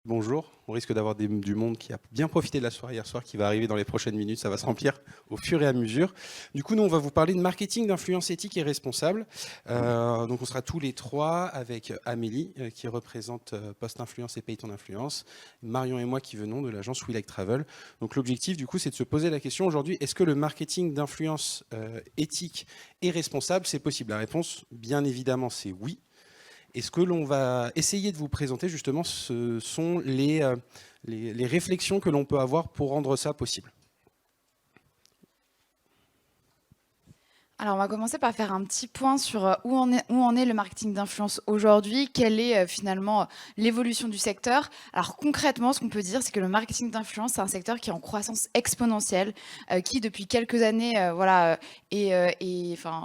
Bonjour, on risque d'avoir du monde qui a bien profité de la soirée hier soir, qui va arriver dans les prochaines minutes, ça va se remplir au fur et à mesure. Du coup, nous, on va vous parler de marketing d'influence éthique et responsable. Donc, on sera tous les trois avec Amélie, qui représente Post Influence et Paye ton influence, Marion et moi qui venons de l'agence We Like Travel. Donc, l'objectif, du coup, c'est de se poser la question aujourd'hui, est-ce que le marketing d'influence éthique et responsable, c'est possible? La réponse, bien évidemment, c'est oui. Et ce que l'on va essayer de vous présenter, justement, ce sont les réflexions que l'on peut avoir pour rendre ça possible. Alors, on va commencer par faire un petit point sur où en est le marketing d'influence aujourd'hui, quelle est finalement l'évolution du secteur. Alors concrètement, ce qu'on peut dire, c'est que le marketing d'influence, c'est un secteur qui est en croissance exponentielle, qui depuis quelques années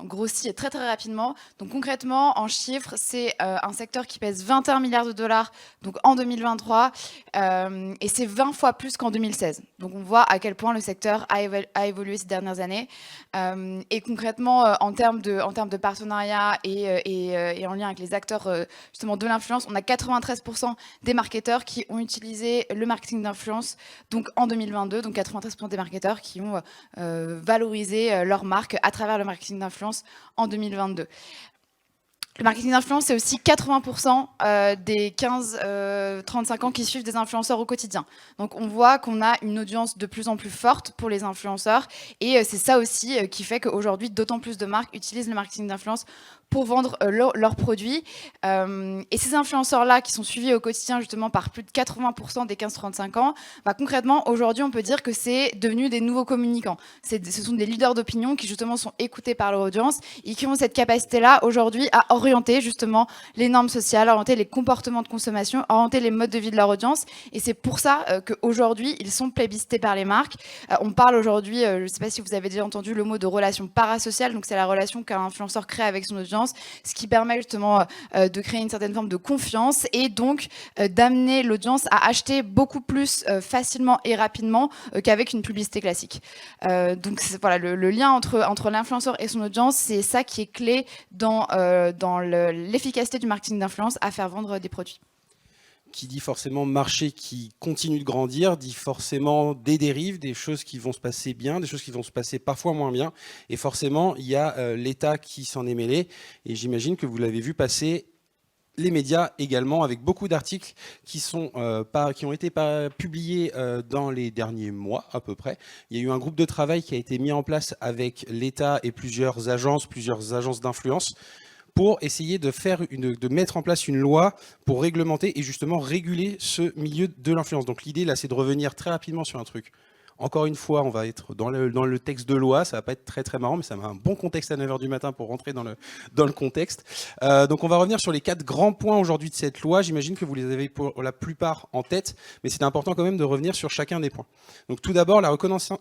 grossit très très rapidement. Donc concrètement, en chiffres, c'est un secteur qui pèse 21 milliards de dollars donc en 2023, et c'est 20 fois plus qu'en 2016. Donc on voit à quel point le secteur a évolué ces dernières années. Et concrètement, en termes de partenariat et en lien avec les acteurs justement de l'influence, on a 93% des marketeurs qui ont utilisé le marketing d'influence donc en 2022, donc 93% des marketeurs qui ont valorisé leur marque à travers le marketing d'influence en 2022. Le marketing d'influence, c'est aussi 80% des 15-35 ans qui suivent des influenceurs au quotidien. Donc on voit qu'on a une audience de plus en plus forte pour les influenceurs. Et c'est ça aussi qui fait qu'aujourd'hui, d'autant plus de marques utilisent le marketing d'influence pour vendre leurs produits. Et ces influenceurs-là, qui sont suivis au quotidien justement par plus de 80% des 15-35 ans, concrètement, aujourd'hui, on peut dire que c'est devenu des nouveaux communicants. Ce sont des leaders d'opinion qui justement sont écoutés par leur audience et qui ont cette capacité-là aujourd'hui à orienter justement les normes sociales, orienter les comportements de consommation, orienter les modes de vie de leur audience. Et c'est pour ça qu'aujourd'hui, ils sont plébiscités par les marques. On parle aujourd'hui, je ne sais pas si vous avez déjà entendu le mot de relation parasociale, donc c'est la relation qu'un influenceur crée avec son audience, ce qui permet justement de créer une certaine forme de confiance et donc d'amener l'audience à acheter beaucoup plus facilement et rapidement qu'avec une publicité classique. Donc voilà, le lien entre l'influenceur et son audience, c'est ça qui est clé dans l'efficacité du marketing d'influence à faire vendre des produits. Qui dit forcément marché qui continue de grandir, dit forcément des dérives, des choses qui vont se passer bien, des choses qui vont se passer parfois moins bien. Et forcément, il y a l'État qui s'en est mêlé. Et j'imagine que vous l'avez vu passer, les médias également, avec beaucoup d'articles qui ont été publiés dans les derniers mois à peu près. Il y a eu un groupe de travail qui a été mis en place avec l'État et plusieurs agences d'influence, pour essayer de mettre en place une loi pour réglementer et justement réguler ce milieu de l'influence. Donc l'idée là, c'est de revenir très rapidement sur un truc. Encore une fois, on va être dans le texte de loi, ça va pas être très très marrant, mais ça met un bon contexte à 9h du matin pour rentrer dans le contexte. Donc on va revenir sur les 4 grands points aujourd'hui de cette loi. J'imagine que vous les avez pour la plupart en tête, mais c'est important quand même de revenir sur chacun des points. Donc tout d'abord, la reconnaissance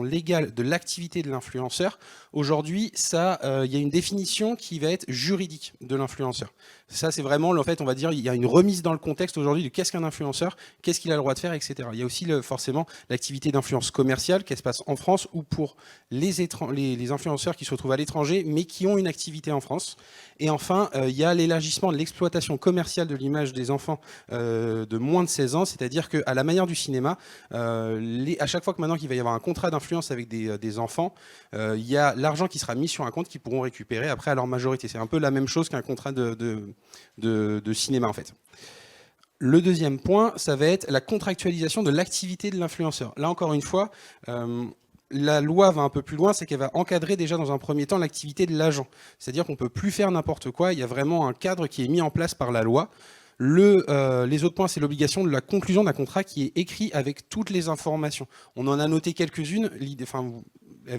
légale de l'activité de l'influenceur. Aujourd'hui, il y a une définition qui va être juridique de l'influenceur. Ça, c'est vraiment, en fait, on va dire, il y a une remise dans le contexte aujourd'hui de qu'est-ce qu'un influenceur, qu'est-ce qu'il a le droit de faire, etc. Il y a aussi forcément l'activité d'influence commerciale qui se passe en France ou pour les influenceurs qui se retrouvent à l'étranger mais qui ont une activité en France. Et enfin, il y a l'élargissement de l'exploitation commerciale de l'image des enfants de moins de 16 ans, c'est-à-dire qu'à la manière du cinéma, à chaque fois que maintenant qu'il va y avoir un contrat d'influence avec des enfants, il y a l'argent qui sera mis sur un compte qu'ils pourront récupérer après à leur majorité. C'est un peu la même chose qu'un contrat de cinéma en fait. Le deuxième point, ça va être la contractualisation de l'activité de l'influenceur. Là, encore une fois, la loi va un peu plus loin, c'est qu'elle va encadrer déjà dans un premier temps l'activité de l'agent. C'est-à-dire qu'on ne peut plus faire n'importe quoi, il y a vraiment un cadre qui est mis en place par la loi. Les autres points, c'est l'obligation de la conclusion d'un contrat qui est écrit avec toutes les informations. On en a noté quelques-unes,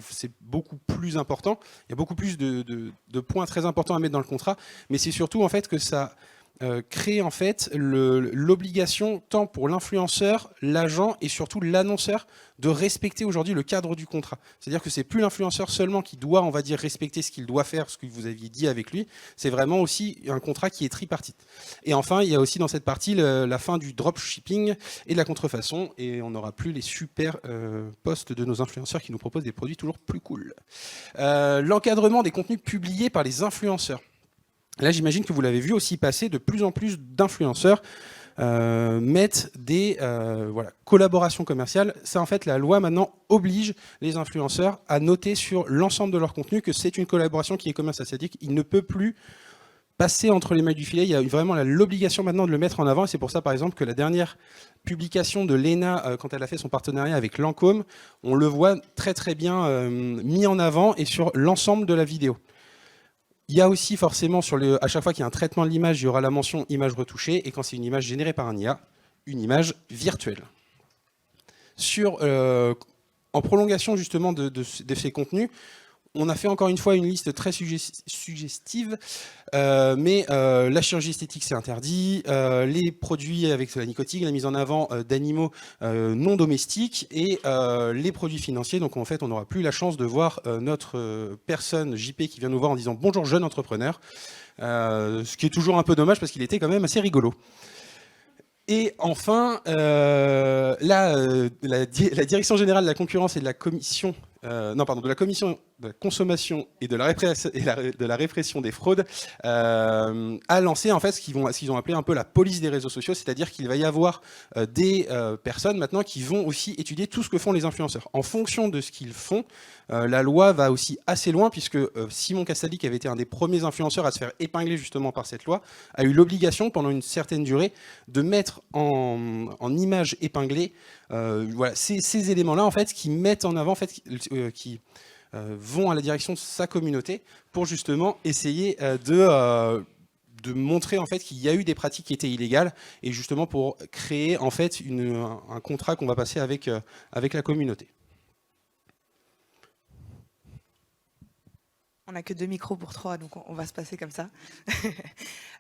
c'est beaucoup plus important, il y a beaucoup plus de points très importants à mettre dans le contrat, mais c'est surtout en fait que ça crée en fait l'obligation tant pour l'influenceur, l'agent et surtout l'annonceur de respecter aujourd'hui le cadre du contrat. C'est-à-dire que c'est plus l'influenceur seulement qui doit, on va dire, respecter ce qu'il doit faire, ce que vous aviez dit avec lui, c'est vraiment aussi un contrat qui est tripartite. Et enfin, il y a aussi dans cette partie la fin du dropshipping et de la contrefaçon, et on n'aura plus les super posts de nos influenceurs qui nous proposent des produits toujours plus cool. L'encadrement des contenus publiés par les influenceurs. Là, j'imagine que vous l'avez vu aussi passer de plus en plus d'influenceurs mettent des collaborations commerciales. Ça, en fait, la loi maintenant oblige les influenceurs à noter sur l'ensemble de leur contenu que c'est une collaboration qui est commerciale. C'est-à-dire qu'il ne peut plus passer entre les mailles du filet. Il y a vraiment l'obligation maintenant de le mettre en avant. Et c'est pour ça, par exemple, que la dernière publication de l'ENA, quand elle a fait son partenariat avec Lancôme, on le voit très très bien mis en avant et sur l'ensemble de la vidéo. Il y a aussi forcément, à chaque fois qu'il y a un traitement de l'image, il y aura la mention image retouchée, et quand c'est une image générée par un IA, une image virtuelle. En prolongation justement de ces contenus, on a fait encore une fois une liste très suggestive, mais la chirurgie esthétique c'est interdit, les produits avec la nicotine, la mise en avant d'animaux non domestiques et les produits financiers. Donc en fait on n'aura plus la chance de voir notre personne JP qui vient nous voir en disant « Bonjour jeune entrepreneur », ce qui est toujours un peu dommage parce qu'il était quand même assez rigolo. Et enfin, la Direction générale de la concurrence et de la commission, de la commission de la consommation et de la répression des fraudes a lancé en fait ce qu'ils ont appelé un peu la police des réseaux sociaux, c'est-à-dire qu'il va y avoir des personnes maintenant qui vont aussi étudier tout ce que font les influenceurs. En fonction de ce qu'ils font, la loi va aussi assez loin puisque Simon Castaldi, qui avait été un des premiers influenceurs à se faire épingler justement par cette loi, a eu l'obligation pendant une certaine durée de mettre en image épinglée ces éléments-là en fait qui mettent en avant en fait, qui vont à la direction de sa communauté pour justement essayer de montrer en fait qu'il y a eu des pratiques qui étaient illégales et justement pour créer en fait un contrat qu'on va passer avec la communauté. On n'a que 2 micros pour 3, donc on va se passer comme ça.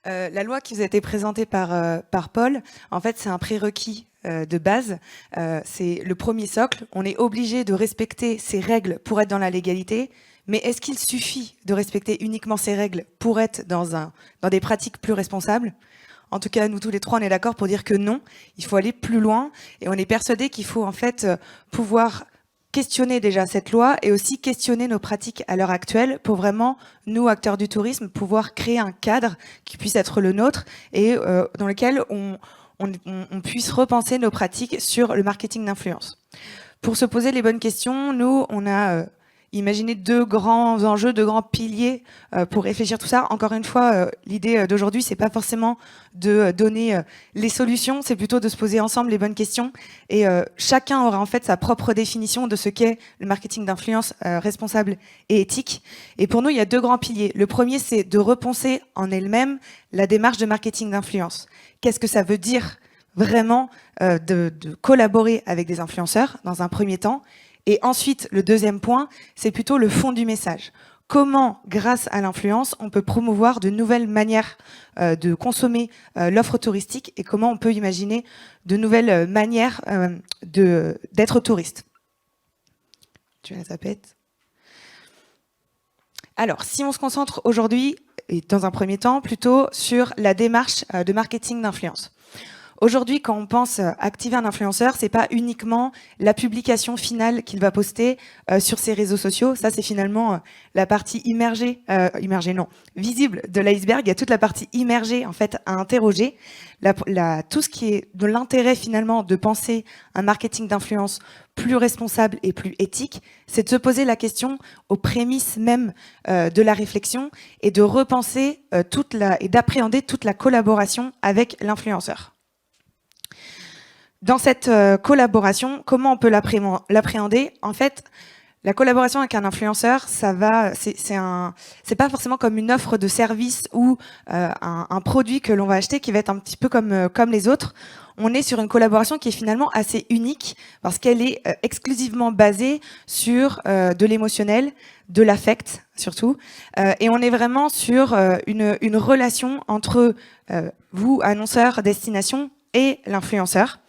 La loi qui vous a été présentée par Paul, en fait, c'est un prérequis de base. C'est le premier socle. On est obligé de respecter ces règles pour être dans la légalité. Mais est-ce qu'il suffit de respecter uniquement ces règles pour être dans des pratiques plus responsables ? En tout cas, nous tous les trois, on est d'accord pour dire que non. Il faut aller plus loin. Et on est persuadé qu'il faut en fait pouvoir questionner déjà cette loi et aussi questionner nos pratiques à l'heure actuelle pour vraiment, nous, acteurs du tourisme, pouvoir créer un cadre qui puisse être le nôtre et dans lequel on puisse repenser nos pratiques sur le marketing d'influence. Pour se poser les bonnes questions, nous, on a imaginé 2 grands enjeux, 2 grands piliers pour réfléchir tout ça. Encore une fois, l'idée d'aujourd'hui, c'est pas forcément de donner les solutions, c'est plutôt de se poser ensemble les bonnes questions. Et chacun aura en fait sa propre définition de ce qu'est le marketing d'influence responsable et éthique. Et pour nous, il y a 2 grands piliers. Le premier, c'est de repenser en elle-même la démarche de marketing d'influence. Qu'est-ce que ça veut dire vraiment de collaborer avec des influenceurs dans un premier temps? Et ensuite, le deuxième point, c'est plutôt le fond du message. Comment, grâce à l'influence, on peut promouvoir de nouvelles manières de consommer l'offre touristique et comment on peut imaginer de nouvelles manières d'être touriste. Tu as la tapette. Alors, si on se concentre aujourd'hui, et dans un premier temps, plutôt sur la démarche de marketing d'influence. Aujourd'hui, quand on pense activer un influenceur, c'est pas uniquement la publication finale qu'il va poster sur ses réseaux sociaux. Ça, c'est finalement la partie visible de l'iceberg. Il y a toute la partie immergée, en fait, à interroger. Tout ce qui est de l'intérêt, finalement, de penser un marketing d'influence plus responsable et plus éthique, c'est de se poser la question aux prémices même de la réflexion et de repenser et d'appréhender toute la collaboration avec l'influenceur. Dans cette collaboration, comment on peut l'appréhender? En fait, la collaboration avec un influenceur, c'est pas forcément comme une offre de service ou un produit que l'on va acheter qui va être un petit peu comme les autres. On est sur une collaboration qui est finalement assez unique parce qu'elle est exclusivement basée sur de l'émotionnel, de l'affect surtout, et on est vraiment sur une relation entre vous, annonceur, destination, et l'influenceur.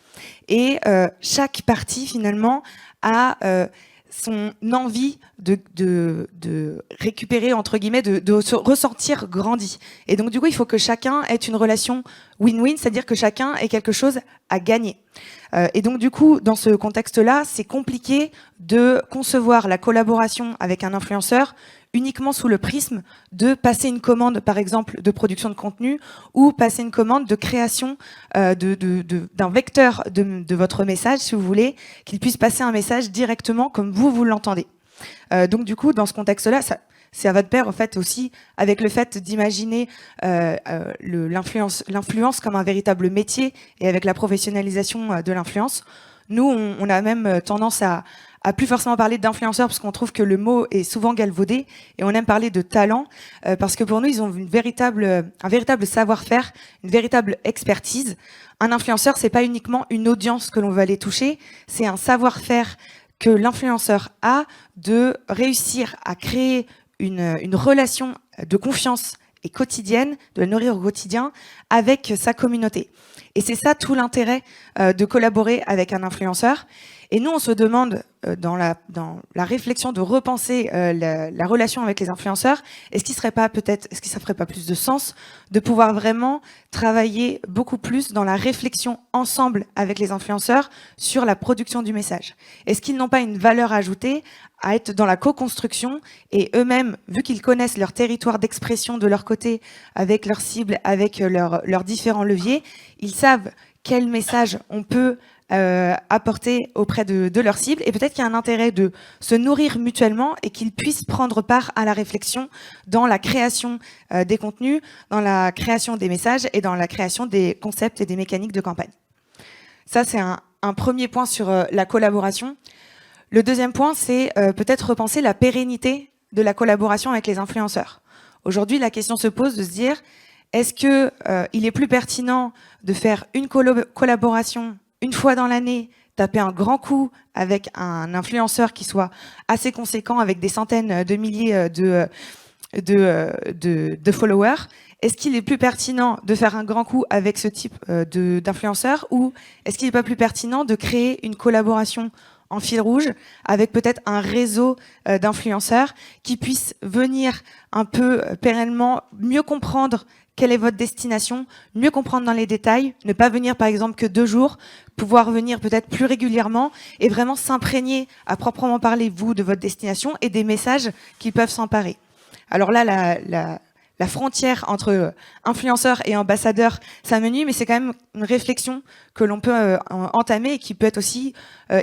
Et chaque partie, finalement, a son envie de récupérer, entre guillemets, de se ressentir grandi. Et donc, du coup, il faut que chacun ait une relation win-win, c'est-à-dire que chacun ait quelque chose à gagner. Et donc du coup, dans ce contexte-là, c'est compliqué de concevoir la collaboration avec un influenceur uniquement sous le prisme de passer une commande, par exemple, de production de contenu ou passer une commande de création d'un vecteur de votre message, si vous voulez, qu'il puisse passer un message directement comme vous l'entendez. Donc du coup, dans ce contexte-là, c'est à votre pair, en fait, aussi, avec le fait d'imaginer l'influence comme un véritable métier et avec la professionnalisation de l'influence. Nous, on a même tendance à plus forcément parler d'influenceurs parce qu'on trouve que le mot est souvent galvaudé et on aime parler de talent parce que pour nous, ils ont un véritable savoir-faire, une véritable expertise. Un influenceur, c'est pas uniquement une audience que l'on veut aller toucher, c'est un savoir-faire que l'influenceur a de réussir à créer une relation de confiance et quotidienne, de la nourrir au quotidien avec sa communauté. Et c'est ça tout l'intérêt de collaborer avec un influenceur. Et nous, on se demande, dans la réflexion de repenser la relation avec les influenceurs, est-ce que ça ferait pas plus de sens de pouvoir vraiment travailler beaucoup plus dans la réflexion ensemble avec les influenceurs sur la production du message? Est-ce qu'ils n'ont pas une valeur ajoutée à être dans la co-construction et eux-mêmes, vu qu'ils connaissent leur territoire d'expression de leur côté, avec leurs cibles, avec leurs différents leviers, ils savent quel message on peut apporter auprès de leur cible, et peut-être qu'il y a un intérêt de se nourrir mutuellement et qu'ils puissent prendre part à la réflexion dans la création des contenus, dans la création des messages et dans la création des concepts et des mécaniques de campagne. Ça, c'est un premier point sur la collaboration. Le deuxième point, c'est peut-être repenser la pérennité de la collaboration avec les influenceurs. Aujourd'hui, la question se pose de se dire, est-ce que il est plus pertinent de faire une collaboration une fois dans l'année, taper un grand coup avec un influenceur qui soit assez conséquent, avec des centaines de milliers de followers? Est-ce qu'il est plus pertinent de faire un grand coup avec ce type d'influenceur, ou est-ce qu'il n'est pas plus pertinent de créer une collaboration en fil rouge avec peut-être un réseau d'influenceurs qui puissent venir un peu pérennement mieux comprendre quelle est votre destination, mieux comprendre dans les détails, ne pas venir par exemple que 2 jours, pouvoir venir peut-être plus régulièrement et vraiment s'imprégner à proprement parler, vous, de votre destination et des messages qui peuvent s'emparer. Alors là, la frontière entre influenceur et ambassadeur s'amenuise, mais c'est quand même une réflexion que l'on peut entamer et qui peut être aussi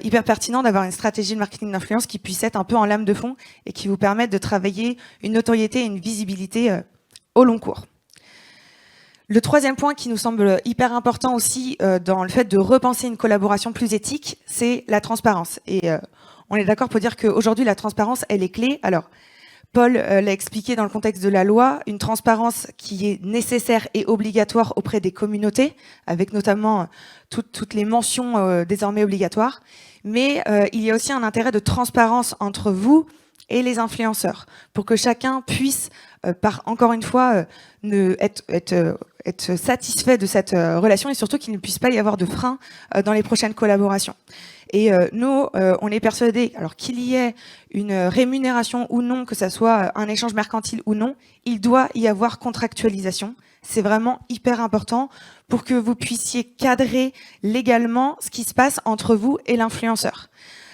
hyper pertinent d'avoir une stratégie de marketing d'influence qui puisse être un peu en lame de fond et qui vous permette de travailler une notoriété et une visibilité au long cours. Le troisième point qui nous semble hyper important aussi dans le fait de repenser une collaboration plus éthique, c'est la transparence. Et on est d'accord pour dire qu'aujourd'hui, la transparence, elle est clé. Alors, Paul l'a expliqué dans le contexte de la loi, une transparence qui est nécessaire et obligatoire auprès des communautés, avec notamment toutes les mentions désormais obligatoires. Mais il y a aussi un intérêt de transparence entre vous et les influenceurs, pour que chacun puisse, encore une fois, être satisfait de cette relation et surtout qu'il ne puisse pas y avoir de frein dans les prochaines collaborations. Et nous, on est persuadés, alors qu'il y ait une rémunération ou non, que ça soit un échange mercantile ou non, il doit y avoir contractualisation. C'est vraiment hyper important pour que vous puissiez cadrer légalement ce qui se passe entre vous et l'influenceur.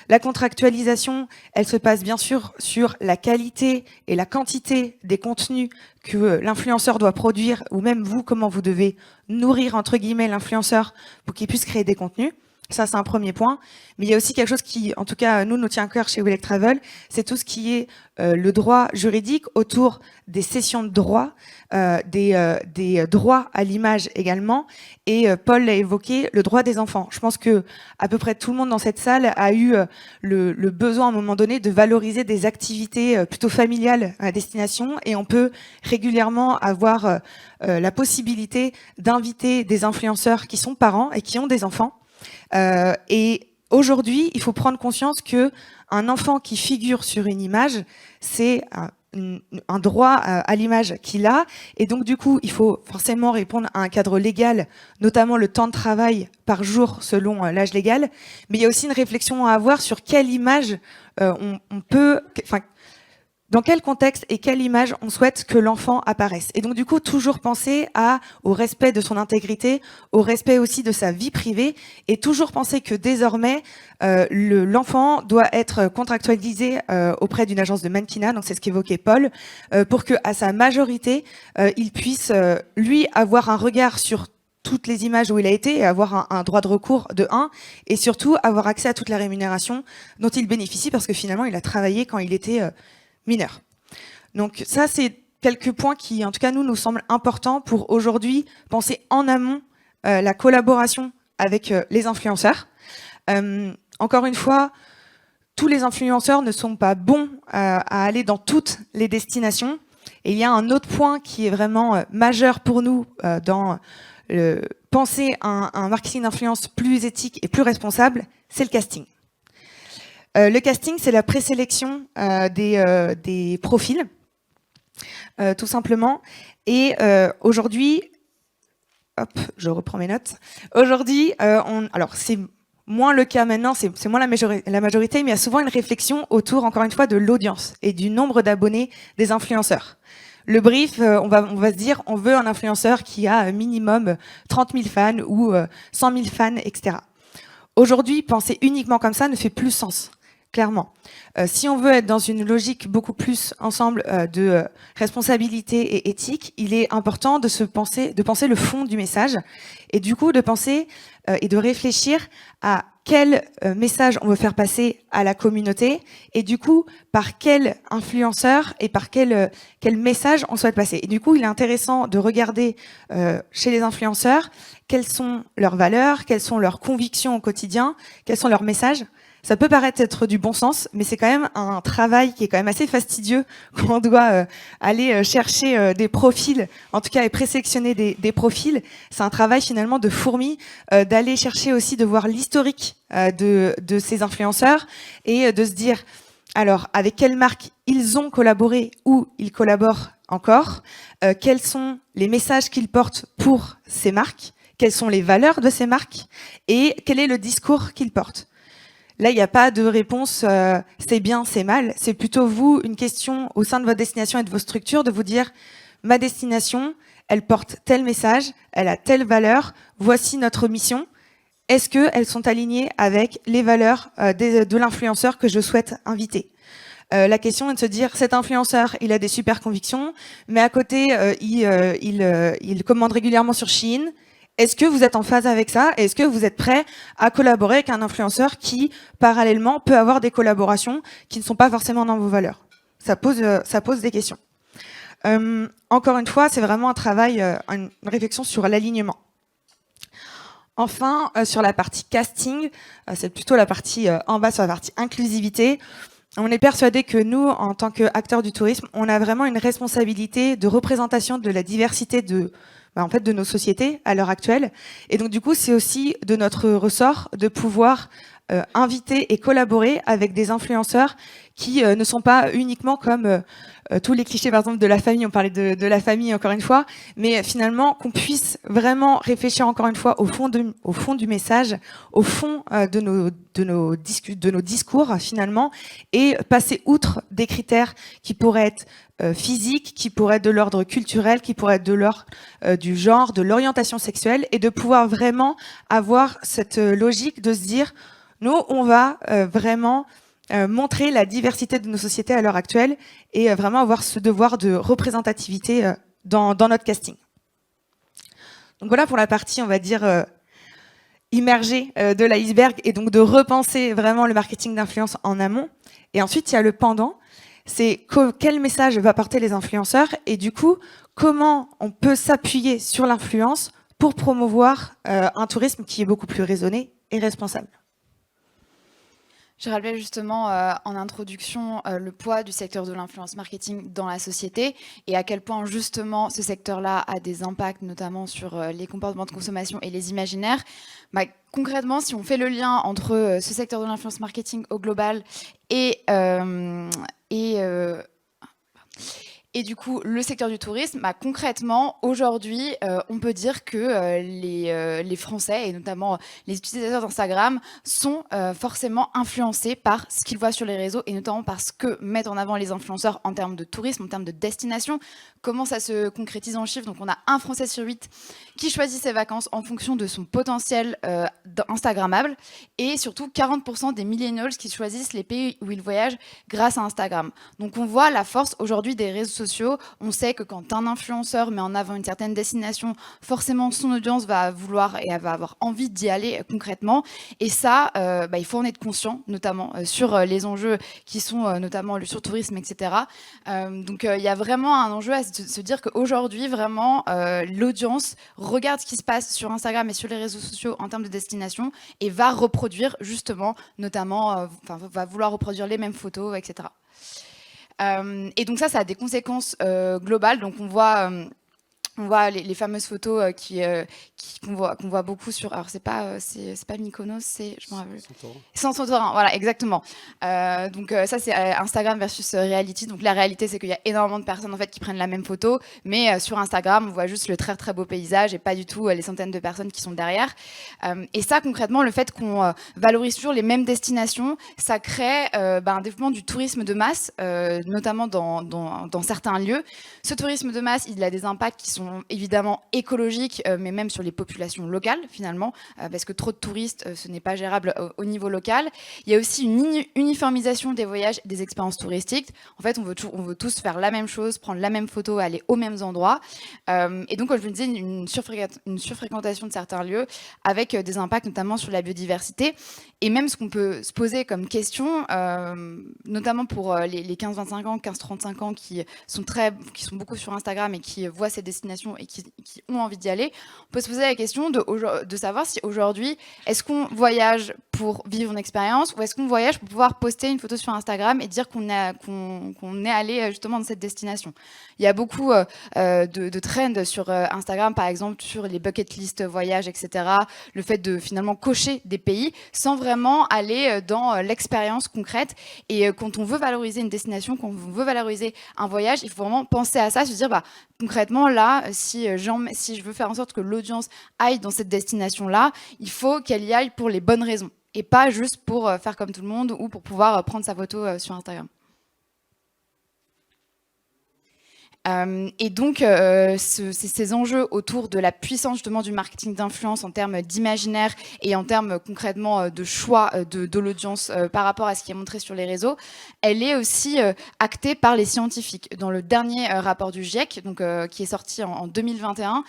La contractualisation, elle se passe bien sûr sur la qualité et la quantité des contenus que l'influenceur doit produire, ou même vous, comment vous devez nourrir, entre guillemets, l'influenceur pour qu'il puisse créer des contenus. Ça, c'est un premier point. Mais il y a aussi quelque chose qui, en tout cas, nous tient à cœur chez Wilec Travel, c'est tout ce qui est le droit juridique autour des cessions de droits, des droits à l'image également. Et Paul l'a évoqué, le droit des enfants. Je pense que à peu près tout le monde dans cette salle a eu le besoin à un moment donné de valoriser des activités plutôt familiales à destination. Et on peut régulièrement avoir la possibilité d'inviter des influenceurs qui sont parents et qui ont des enfants. Et aujourd'hui, il faut prendre conscience que un enfant qui figure sur une image, c'est un droit à l'image qu'il a. Et donc, du coup, il faut forcément répondre à un cadre légal, notamment le temps de travail par jour selon l'âge légal. Mais il y a aussi une réflexion à avoir sur quelle image on peut... dans quel contexte et quelle image on souhaite que l'enfant apparaisse. Et donc du coup, toujours penser au respect de son intégrité, au respect aussi de sa vie privée, et toujours penser que désormais, l'enfant doit être contractualisé auprès d'une agence de mannequinat, donc c'est ce qu'évoquait Paul, pour qu'à sa majorité, il puisse, lui, avoir un regard sur toutes les images où il a été et avoir un droit de recours de 1, et surtout avoir accès à toute la rémunération dont il bénéficie, parce que finalement, il a travaillé quand il était mineur. Donc ça, c'est quelques points qui, en tout cas, nous semblent importants pour aujourd'hui penser en amont la collaboration avec les influenceurs. Encore une fois, tous les influenceurs ne sont pas bons à aller dans toutes les destinations. Et il y a un autre point qui est vraiment majeur pour nous dans penser un marketing d'influence plus éthique et plus responsable, c'est le casting. Le casting, c'est la présélection des profils, tout simplement. Et aujourd'hui, hop, je reprends mes notes. Aujourd'hui, alors c'est moins le cas maintenant, c'est moins la majorité, mais il y a souvent une réflexion autour, encore une fois, de l'audience et du nombre d'abonnés des influenceurs. Le brief, on va se dire, on veut un influenceur qui a minimum 30 000 fans ou 100 000 fans, etc. Aujourd'hui, penser uniquement comme ça ne fait plus sens. Clairement. Si on veut être dans une logique beaucoup plus ensemble de responsabilité et éthique, il est important de penser le fond du message et du coup de penser et de réfléchir à quel message on veut faire passer à la communauté et du coup par quel influenceur et par quel message on souhaite passer. Et du coup, il est intéressant de regarder chez les influenceurs quelles sont leurs valeurs, quelles sont leurs convictions au quotidien, quels sont leurs messages. Ça peut paraître être du bon sens, mais c'est quand même un travail qui est quand même assez fastidieux quand on doit aller chercher des profils, en tout cas et présélectionner des profils. C'est un travail finalement de fourmi, d'aller chercher aussi, de voir l'historique de ces influenceurs et de se dire, alors avec quelle marque ils ont collaboré ou ils collaborent encore, quels sont les messages qu'ils portent pour ces marques, quelles sont les valeurs de ces marques et quel est le discours qu'ils portent. Là, il n'y a pas de réponse c'est bien, c'est mal. C'est plutôt vous, une question au sein de votre destination et de vos structures, de vous dire ma destination, elle porte tel message, elle a telle valeur, voici notre mission. Est-ce qu'elles sont alignées avec les valeurs de l'influenceur que je souhaite inviter ? La question est de se dire, cet influenceur, il a des super convictions, mais à côté, il commande régulièrement sur Shein. Est-ce que vous êtes en phase avec ça? Est-ce que vous êtes prêt à collaborer avec un influenceur qui, parallèlement, peut avoir des collaborations qui ne sont pas forcément dans vos valeurs? Ça pose des questions. Encore une fois, c'est vraiment un travail, une réflexion sur l'alignement. Enfin, sur la partie casting, c'est plutôt la partie en bas, sur la partie inclusivité. On est persuadé que nous, en tant qu'acteurs du tourisme, on a vraiment une responsabilité de représentation de la diversité de nos sociétés à l'heure actuelle. Et donc, du coup, c'est aussi de notre ressort de pouvoir inviter et collaborer avec des influenceurs qui ne sont pas uniquement comme tous les clichés, par exemple, de la famille. On parlait de la famille, encore une fois. Mais finalement, qu'on puisse vraiment réfléchir, encore une fois, au fond du message, au fond de nos discours, finalement, et passer outre des critères qui pourraient être physiques, qui pourraient être de l'ordre culturel, qui pourraient être de l'ordre du genre, de l'orientation sexuelle, et de pouvoir vraiment avoir cette logique de se dire, nous, on va vraiment montrer la diversité de nos sociétés à l'heure actuelle et vraiment avoir ce devoir de représentativité dans notre casting. Donc voilà pour la partie, on va dire, immergée de l'iceberg et donc de repenser vraiment le marketing d'influence en amont. Et ensuite, il y a le pendant, c'est quel message va porter les influenceurs et du coup, comment on peut s'appuyer sur l'influence pour promouvoir un tourisme qui est beaucoup plus raisonné et responsable. Je rappelais justement en introduction le poids du secteur de l'influence marketing dans la société et à quel point justement ce secteur-là a des impacts notamment sur les comportements de consommation et les imaginaires. Concrètement, si on fait le lien entre ce secteur de l'influence marketing au global et Et du coup, le secteur du tourisme, bah, concrètement, aujourd'hui, on peut dire que les Français, et notamment les utilisateurs d'Instagram, sont forcément influencés par ce qu'ils voient sur les réseaux, et notamment par ce que mettent en avant les influenceurs en termes de tourisme, en termes de destination. Comment ça se concrétise en chiffres? Donc on a un Français sur 8 qui choisit ses vacances en fonction de son potentiel Instagrammable, et surtout 40% des millennials qui choisissent les pays où ils voyagent grâce à Instagram. Donc on voit la force aujourd'hui des réseaux sociaux. On sait que quand un influenceur met en avant une certaine destination, forcément son audience va vouloir et elle va avoir envie d'y aller concrètement. Et ça, il faut en être conscient, notamment sur les enjeux qui sont notamment le surtourisme, etc. Donc il y a vraiment un enjeu à se dire qu'aujourd'hui, vraiment, l'audience regarde ce qui se passe sur Instagram et sur les réseaux sociaux en termes de destination et va reproduire justement, notamment, va vouloir reproduire les mêmes photos, etc. Et donc ça a des conséquences globales. Donc on voit les fameuses photos qu'on voit beaucoup sur. Alors c'est pas Mykonos, je m'en rappelle. Santorin, voilà, exactement. Donc ça c'est Instagram versus reality. Donc la réalité c'est qu'il y a énormément de personnes en fait qui prennent la même photo, mais sur Instagram on voit juste le très très beau paysage et pas du tout les centaines de personnes qui sont derrière. Et ça concrètement, le fait qu'on valorise toujours les mêmes destinations, ça crée un développement du tourisme de masse, notamment dans certains lieux. Ce tourisme de masse, il a des impacts qui sont évidemment écologiques, mais même sur les populations locales finalement, parce que trop de touristes, ce n'est pas gérable au niveau local. Il y a aussi une uniformisation des voyages et des expériences touristiques. En fait, on veut tous faire la même chose, prendre la même photo, aller aux mêmes endroits. Et donc, comme je vous disais, une surfréquentation de certains lieux avec des impacts notamment sur la biodiversité. Et même ce qu'on peut se poser comme question, notamment pour les 15-25 ans, 15-35 ans qui sont beaucoup sur Instagram et qui voient ces destinations et qui ont envie d'y aller, on peut se poser la question de savoir si aujourd'hui, est-ce qu'on voyage pour vivre une expérience ou est-ce qu'on voyage pour pouvoir poster une photo sur Instagram et dire qu'on est allé justement dans cette destination. Il y a beaucoup de trends sur Instagram, par exemple, sur les bucket list voyages, etc. Le fait de finalement cocher des pays sans vraiment aller dans l'expérience concrète. Et quand on veut valoriser une destination, quand on veut valoriser un voyage, il faut vraiment penser à ça, se dire concrètement là, si je veux faire en sorte que l'audience aille dans cette destination-là, il faut qu'elle y aille pour les bonnes raisons et pas juste pour faire comme tout le monde ou pour pouvoir prendre sa photo sur Instagram. Et donc, ces enjeux autour de la puissance justement du marketing d'influence en termes d'imaginaire et en termes concrètement de choix de l'audience par rapport à ce qui est montré sur les réseaux, elle est aussi actée par les scientifiques. Dans le dernier rapport du GIEC, donc, qui est sorti en 2021,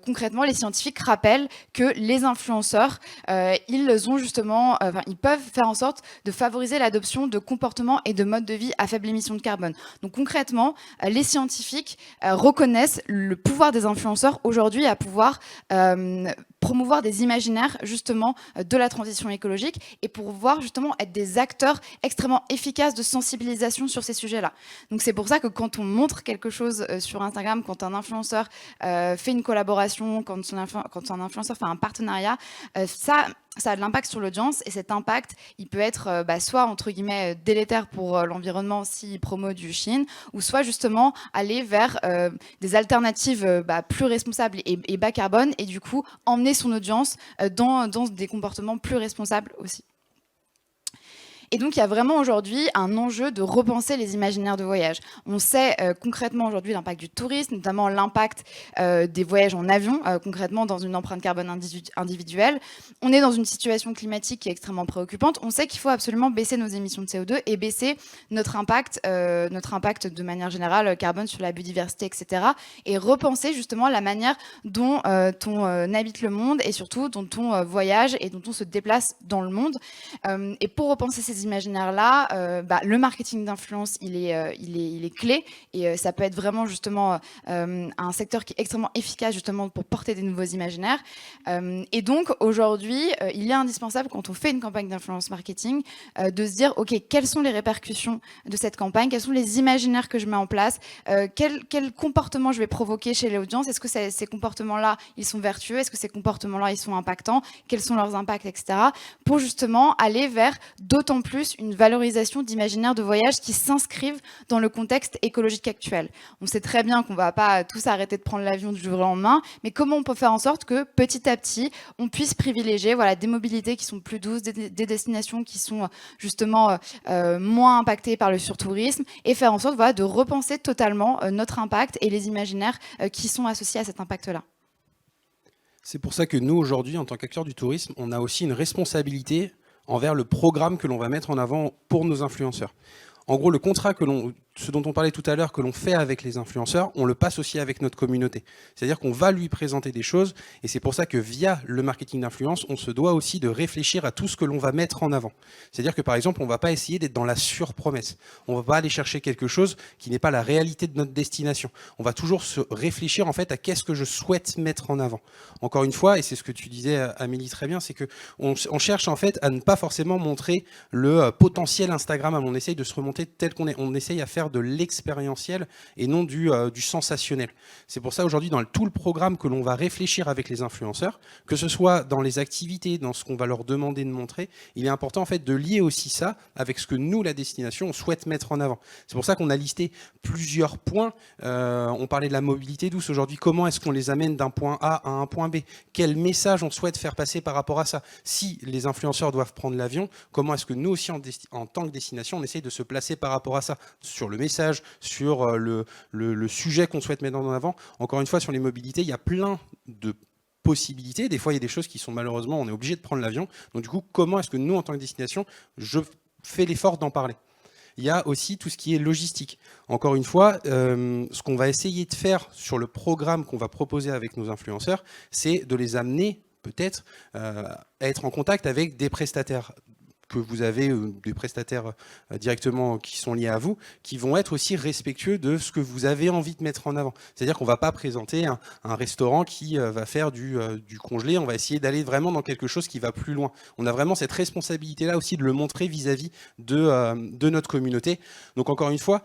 concrètement, les scientifiques rappellent que les influenceurs, ils peuvent faire en sorte de favoriser l'adoption de comportements et de modes de vie à faible émission de carbone. Donc concrètement, les scientifiques reconnaissent le pouvoir des influenceurs aujourd'hui à pouvoir promouvoir des imaginaires justement de la transition écologique et pour pouvoir justement être des acteurs extrêmement efficaces de sensibilisation sur ces sujets-là. Donc c'est pour ça que quand on montre quelque chose sur Instagram, quand un influenceur fait une collaboration, quand un influenceur fait un partenariat, ça a de l'impact sur l'audience et cet impact, il peut être soit entre guillemets délétère pour l'environnement s'il promeut du Chine, ou soit justement aller vers des alternatives plus responsables et bas carbone et du coup emmener son audience dans des comportements plus responsables aussi. Et donc, il y a vraiment aujourd'hui un enjeu de repenser les imaginaires de voyage. On sait concrètement aujourd'hui l'impact du tourisme, notamment l'impact des voyages en avion, concrètement dans une empreinte carbone individuelle. On est dans une situation climatique qui est extrêmement préoccupante. On sait qu'il faut absolument baisser nos émissions de CO2 et baisser notre impact de manière générale carbone sur la biodiversité, etc. Et repenser justement la manière dont on habite le monde et surtout dont on voyage et dont on se déplace dans le monde. Et pour repenser ces imaginaires-là, le marketing d'influence, il est clé et ça peut être vraiment justement un secteur qui est extrêmement efficace justement pour porter des nouveaux imaginaires. Et donc aujourd'hui, il est indispensable quand on fait une campagne d'influence marketing de se dire ok, quelles sont les répercussions de cette campagne, quels sont les imaginaires que je mets en place, quel comportement je vais provoquer chez l'audience, est-ce que ces comportements-là, ils sont vertueux, est-ce que ces comportements-là, ils sont impactants, quels sont leurs impacts, etc. pour justement aller vers d'autant plus une valorisation d'imaginaires de voyage qui s'inscrivent dans le contexte écologique actuel. On sait très bien qu'on ne va pas tous arrêter de prendre l'avion du jour au lendemain, mais comment on peut faire en sorte que petit à petit, on puisse privilégier des mobilités qui sont plus douces, des destinations qui sont justement moins impactées par le surtourisme, et faire en sorte de repenser totalement notre impact et les imaginaires qui sont associés à cet impact-là. C'est pour ça que nous, aujourd'hui, en tant qu'acteurs du tourisme, on a aussi une responsabilité envers le programme que l'on va mettre en avant pour nos influenceurs. En gros, le contrat ce dont on parlait tout à l'heure, que l'on fait avec les influenceurs, on le passe aussi avec notre communauté. C'est-à-dire qu'on va lui présenter des choses, et c'est pour ça que via le marketing d'influence, on se doit aussi de réfléchir à tout ce que l'on va mettre en avant. C'est-à-dire que par exemple, on ne va pas essayer d'être dans la surpromesse. On ne va pas aller chercher quelque chose qui n'est pas la réalité de notre destination. On va toujours se réfléchir en fait à qu'est-ce que je souhaite mettre en avant. Encore une fois, et c'est ce que tu disais Amélie très bien, c'est qu'on cherche en fait à ne pas forcément montrer le potentiel Instagram. On essaye de se remonter tel qu'on est. On essaye à faire de l'expérientiel et non du sensationnel. C'est pour ça aujourd'hui dans tout le programme que l'on va réfléchir avec les influenceurs, que ce soit dans les activités, dans ce qu'on va leur demander de montrer, il est important en fait de lier aussi ça avec ce que nous, la destination, on souhaite mettre en avant. C'est pour ça qu'on a listé plusieurs points. On parlait de la mobilité douce aujourd'hui. Comment est-ce qu'on les amène d'un point A à un point B? Quel message on souhaite faire passer par rapport à ça? Si les influenceurs doivent prendre l'avion, comment est-ce que nous aussi en tant que destination, on essaye de se placer par rapport à ça, sur le message, sur le sujet qu'on souhaite mettre en avant. Encore une fois, sur les mobilités, il y a plein de possibilités. Des fois, il y a des choses qui sont malheureusement, on est obligé de prendre l'avion. Donc du coup, comment est-ce que nous, en tant que destination, je fais l'effort d'en parler? Il y a aussi tout ce qui est logistique. Encore une fois, ce qu'on va essayer de faire sur le programme qu'on va proposer avec nos influenceurs, c'est de les amener peut-être à être en contact avec des prestataires que vous avez, des prestataires directement qui sont liés à vous, qui vont être aussi respectueux de ce que vous avez envie de mettre en avant. C'est-à-dire qu'on ne va pas présenter un restaurant qui va faire du congelé, on va essayer d'aller vraiment dans quelque chose qui va plus loin. On a vraiment cette responsabilité-là aussi de le montrer vis-à-vis de notre communauté. Donc encore une fois,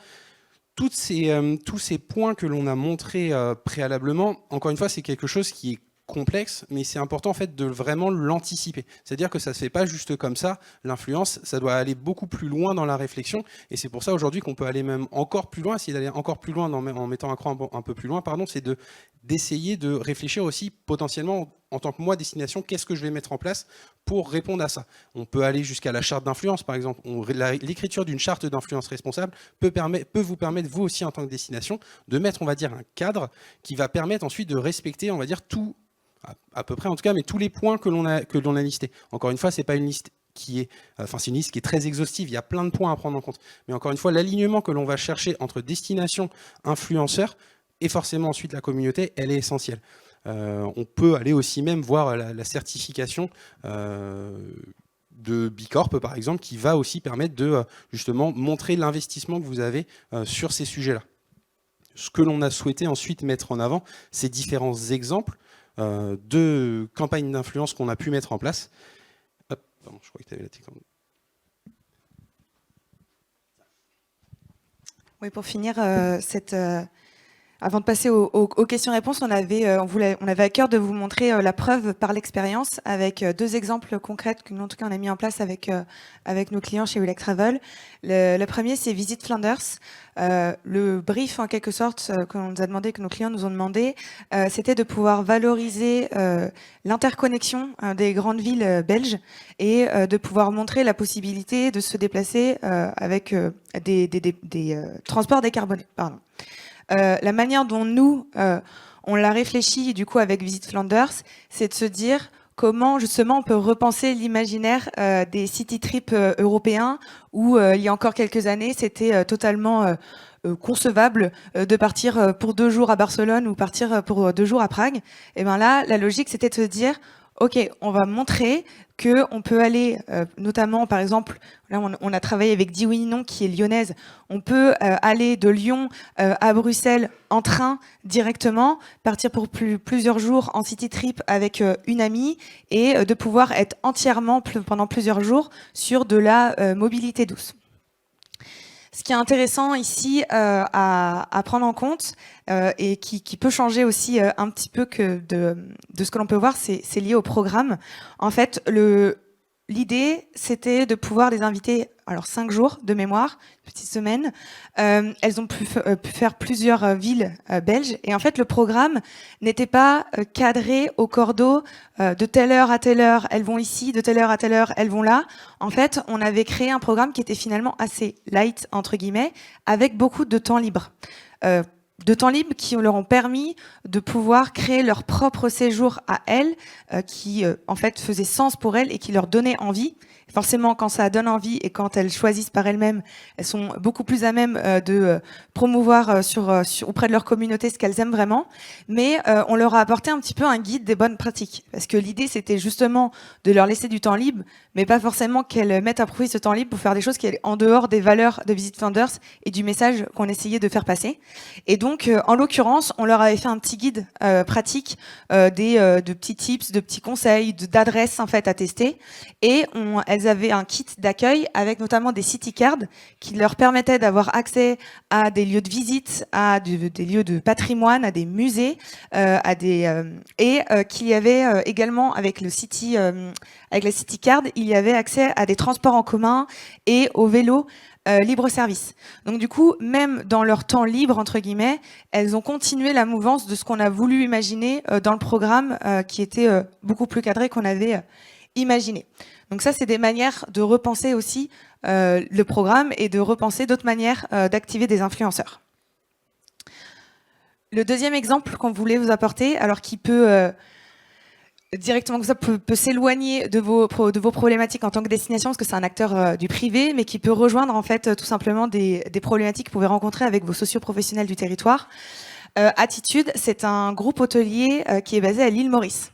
tous ces points que l'on a montrés préalablement, encore une fois, c'est quelque chose qui est complexe, mais c'est important en fait de vraiment l'anticiper. C'est-à-dire que ça se fait pas juste comme ça. L'influence, ça doit aller beaucoup plus loin dans la réflexion, et c'est pour ça aujourd'hui qu'on peut aller même encore plus loin, essayer d'aller encore plus loin en mettant un cran un peu plus loin, pardon, c'est d'essayer de réfléchir aussi potentiellement en tant que moi destination, qu'est-ce que je vais mettre en place pour répondre à ça. On peut aller jusqu'à la charte d'influence, par exemple. L'écriture d'une charte d'influence responsable peut vous permettre, vous aussi en tant que destination, de mettre, on va dire, un cadre qui va permettre ensuite de respecter, on va dire, tout, à peu près en tout cas, mais tous les points que l'on a listés. Encore une fois, c'est pas une liste qui est, c'est une liste qui est très exhaustive, il y a plein de points à prendre en compte. Mais encore une fois, l'alignement que l'on va chercher entre destination, influenceur, et forcément ensuite la communauté, elle est essentielle. On peut aller aussi même voir la certification de Bicorp, par exemple, qui va aussi permettre de justement montrer l'investissement que vous avez sur ces sujets-là. Ce que l'on a souhaité ensuite mettre en avant, c'est différents exemples de campagnes d'influence qu'on a pu mettre en place. Hop, pardon, je crois que tu avais la technique. Oui, pour finir, avant de passer aux questions-réponses, on avait à cœur de vous montrer la preuve par l'expérience avec deux exemples concrets que nous, en tout cas, on a mis en place avec nos clients chez Relax Travel. Le premier, c'est Visit Flanders. Le brief, en quelque sorte, qu'on nous a demandé, que nos clients nous ont demandé, c'était de pouvoir valoriser l'interconnexion des grandes villes belges et de pouvoir montrer la possibilité de se déplacer avec des transports décarbonés. Pardon. La manière dont nous, on l'a réfléchi du coup avec Visit Flanders, c'est de se dire comment justement on peut repenser l'imaginaire des city trips européens où il y a encore quelques années c'était totalement concevable de partir pour 2 jours à Barcelone ou partir pour 2 jours à Prague. Et bien là, la logique c'était de se dire ok, on va montrer qu'on peut aller, notamment par exemple, là on a travaillé avec Diwinon qui est lyonnaise, on peut aller de Lyon à Bruxelles en train directement, partir pour plusieurs jours en city trip avec une amie et de pouvoir être entièrement pendant plusieurs jours sur de la mobilité douce. Ce qui est intéressant ici à prendre en compte et qui peut changer aussi un petit peu de ce que l'on peut voir, c'est lié au programme. En fait, l'idée, c'était de pouvoir les inviter, alors 5 jours de mémoire, petite semaine. Elles ont pu faire plusieurs villes belges. Et en fait, le programme n'était pas cadré au cordeau de telle heure à telle heure, elles vont ici, de telle heure à telle heure, elles vont là. En fait, on avait créé un programme qui était finalement assez light, entre guillemets, avec beaucoup de temps libre. De temps libre qui leur ont permis de pouvoir créer leur propre séjour à elles, qui en fait faisait sens pour elles et qui leur donnait envie. Forcément, quand ça donne envie et quand elles choisissent par elles-mêmes, elles sont beaucoup plus à même de promouvoir auprès de leur communauté ce qu'elles aiment vraiment. Mais on leur a apporté un petit peu un guide des bonnes pratiques. Parce que l'idée, c'était justement de leur laisser du temps libre, mais pas forcément qu'elles mettent à profit ce temps libre pour faire des choses qui sont en dehors des valeurs de Visit Flanders et du message qu'on essayait de faire passer. Et donc, en l'occurrence, on leur avait fait un petit guide pratique, de petits tips, de petits conseils, d'adresses en fait à tester. Et elles avaient un kit d'accueil avec notamment des city cards qui leur permettaient d'avoir accès à des lieux de visite, à des lieux de patrimoine, à des musées, qu'il y avait également avec la city card, il y avait accès à des transports en commun et au vélo libre service. Donc du coup, même dans leur temps libre, entre guillemets, elles ont continué la mouvance de ce qu'on a voulu imaginer dans le programme qui était beaucoup plus cadré qu'on avait imaginé. Donc ça, c'est des manières de repenser aussi le programme et de repenser d'autres manières d'activer des influenceurs. Le deuxième exemple qu'on voulait vous apporter, alors qui peut directement comme ça peut s'éloigner de vos problématiques en tant que destination, parce que c'est un acteur du privé, mais qui peut rejoindre en fait tout simplement des problématiques que vous pouvez rencontrer avec vos socioprofessionnels du territoire. Attitude, c'est un groupe hôtelier qui est basé à l'île Maurice.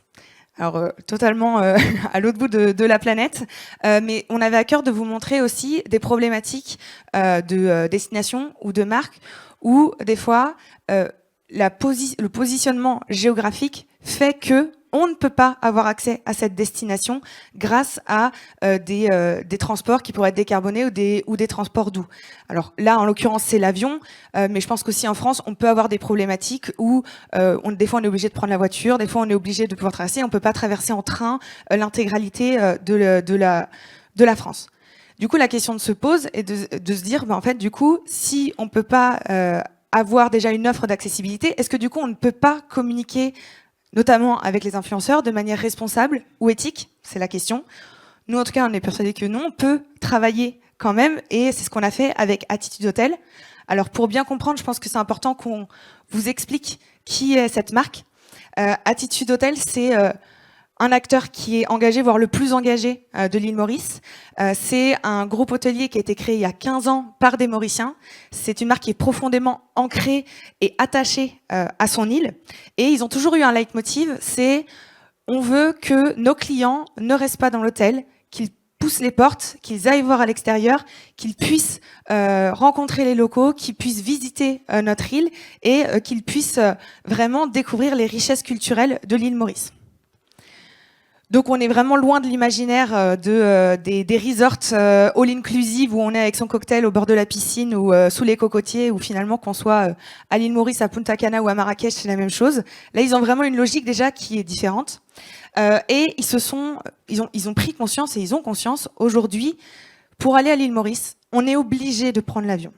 Alors totalement à l'autre bout de la planète, mais on avait à cœur de vous montrer aussi des problématiques de destination ou de marque où des fois le positionnement géographique fait que on ne peut pas avoir accès à cette destination grâce à des transports qui pourraient être décarbonés ou des transports doux. Alors là, en l'occurrence, c'est l'avion, mais je pense qu'aussi en France, on peut avoir des problématiques où des fois on est obligé de prendre la voiture, des fois on est obligé de pouvoir traverser, on peut pas traverser en train l'intégralité de la France. Du coup, la question se pose est de se dire, en fait, du coup, si on peut pas avoir déjà une offre d'accessibilité, est-ce que du coup on ne peut pas communiquer notamment avec les influenceurs, de manière responsable ou éthique? C'est la question. Nous, en tout cas, on est persuadés que non, on peut travailler quand même, et c'est ce qu'on a fait avec Attitude Hotel. Alors, pour bien comprendre, je pense que c'est important qu'on vous explique qui est cette marque. Attitude Hotel, c'est un acteur qui est engagé, voire le plus engagé de l'île Maurice. C'est un groupe hôtelier qui a été créé il y a 15 ans par des Mauriciens. C'est une marque qui est profondément ancrée et attachée à son île. Et ils ont toujours eu un leitmotiv, c'est on veut que nos clients ne restent pas dans l'hôtel, qu'ils poussent les portes, qu'ils aillent voir à l'extérieur, qu'ils puissent rencontrer les locaux, qu'ils puissent visiter notre île et qu'ils puissent vraiment découvrir les richesses culturelles de l'île Maurice. Donc on est vraiment loin de l'imaginaire des resorts all-inclusive où on est avec son cocktail au bord de la piscine ou sous les cocotiers, ou finalement qu'on soit à l'île Maurice, à Punta Cana ou à Marrakech, c'est la même chose. Là, ils ont vraiment une logique déjà qui est différente. Et ils ont pris conscience et ils ont conscience aujourd'hui, pour aller à l'île Maurice, on est obligé de prendre l'avion.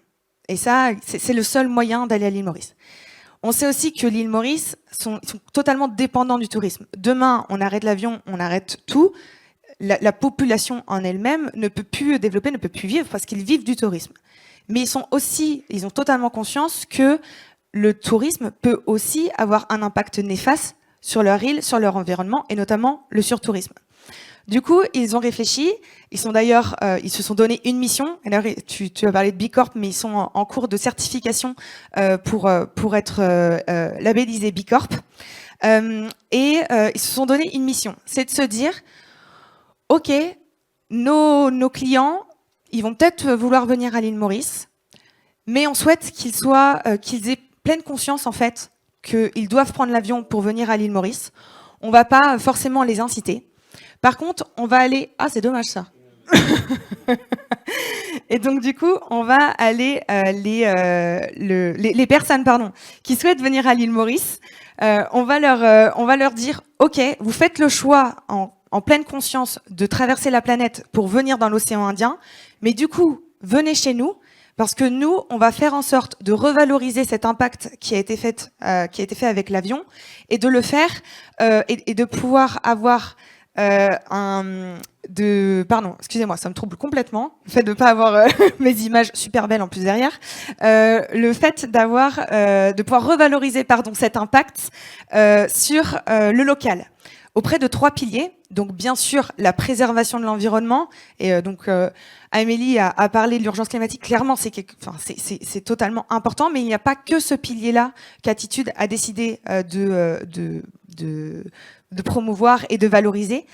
Et ça, c'est le seul moyen d'aller à l'île Maurice. On sait aussi que l'île Maurice sont totalement dépendants du tourisme. Demain, on arrête l'avion, on arrête tout. La population en elle-même ne peut plus développer, ne peut plus vivre parce qu'ils vivent du tourisme. Mais ils ont totalement conscience que le tourisme peut aussi avoir un impact néfaste sur leur île, sur leur environnement et notamment le surtourisme. Du coup, ils ont réfléchi. Ils se sont donné une mission. Alors, tu as parlé de B Corp, mais ils sont en cours de certification pour être labellisés B Corp. Ils se sont donné une mission. C'est de se dire, OK, nos clients, ils vont peut-être vouloir venir à l'île Maurice, mais on souhaite qu'ils aient pleine conscience, en fait, qu'ils doivent prendre l'avion pour venir à l'île Maurice. On va pas forcément les inciter. Par contre, on va aller... Ah, c'est dommage ça. Et donc, du coup, on va aller... les personnes qui souhaitent venir à l'île Maurice, on va leur dire, OK, vous faites le choix en en pleine conscience de traverser la planète pour venir dans l'océan Indien, mais du coup, venez chez nous, parce que nous, on va faire en sorte de revaloriser cet impact qui a été fait avec l'avion, et de le faire, et de pouvoir avoir pardon, excusez-moi, ça me trouble complètement, le fait de ne pas avoir mes images super belles en plus derrière, le fait de pouvoir revaloriser cet impact sur le local, auprès de 3 piliers. Donc bien sûr la préservation de l'environnement, et donc Amélie a parlé de l'urgence climatique. Clairement, c'est totalement important, mais il n'y a pas que ce pilier-là qu'Attitude a décidé de promouvoir et de valoriser.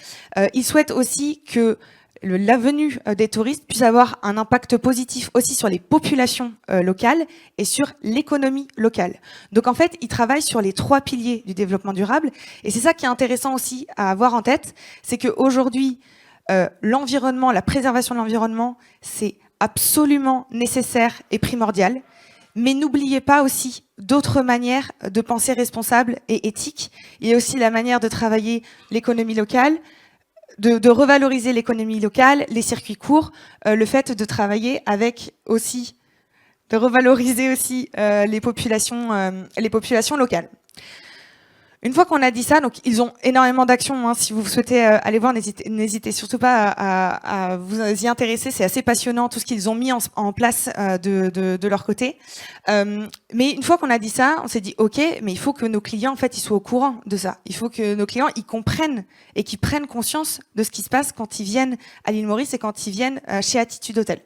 Il souhaite aussi que la venue des touristes puisse avoir un impact positif aussi sur les populations locales et sur l'économie locale. Donc en fait, il travaille sur les 3 piliers du développement durable, et c'est ça qui est intéressant aussi à avoir en tête, c'est qu'aujourd'hui, l'environnement, la préservation de l'environnement, c'est absolument nécessaire et primordial. Mais n'oubliez pas aussi d'autres manières de penser responsable et éthique. Il y a aussi la manière de travailler l'économie locale, de revaloriser l'économie locale, les circuits courts, le fait de travailler avec aussi, de revaloriser aussi les populations locales. Une fois qu'on a dit ça, donc ils ont énormément d'actions. Hein, si vous souhaitez aller voir, n'hésitez surtout pas à vous y intéresser. C'est assez passionnant tout ce qu'ils ont mis en place de leur côté. Mais une fois qu'on a dit ça, on s'est dit ok, mais il faut que nos clients en fait ils soient au courant de ça. Il faut que nos clients ils comprennent et qu'ils prennent conscience de ce qui se passe quand ils viennent à l'île Maurice et quand ils viennent chez Attitude Hôtel.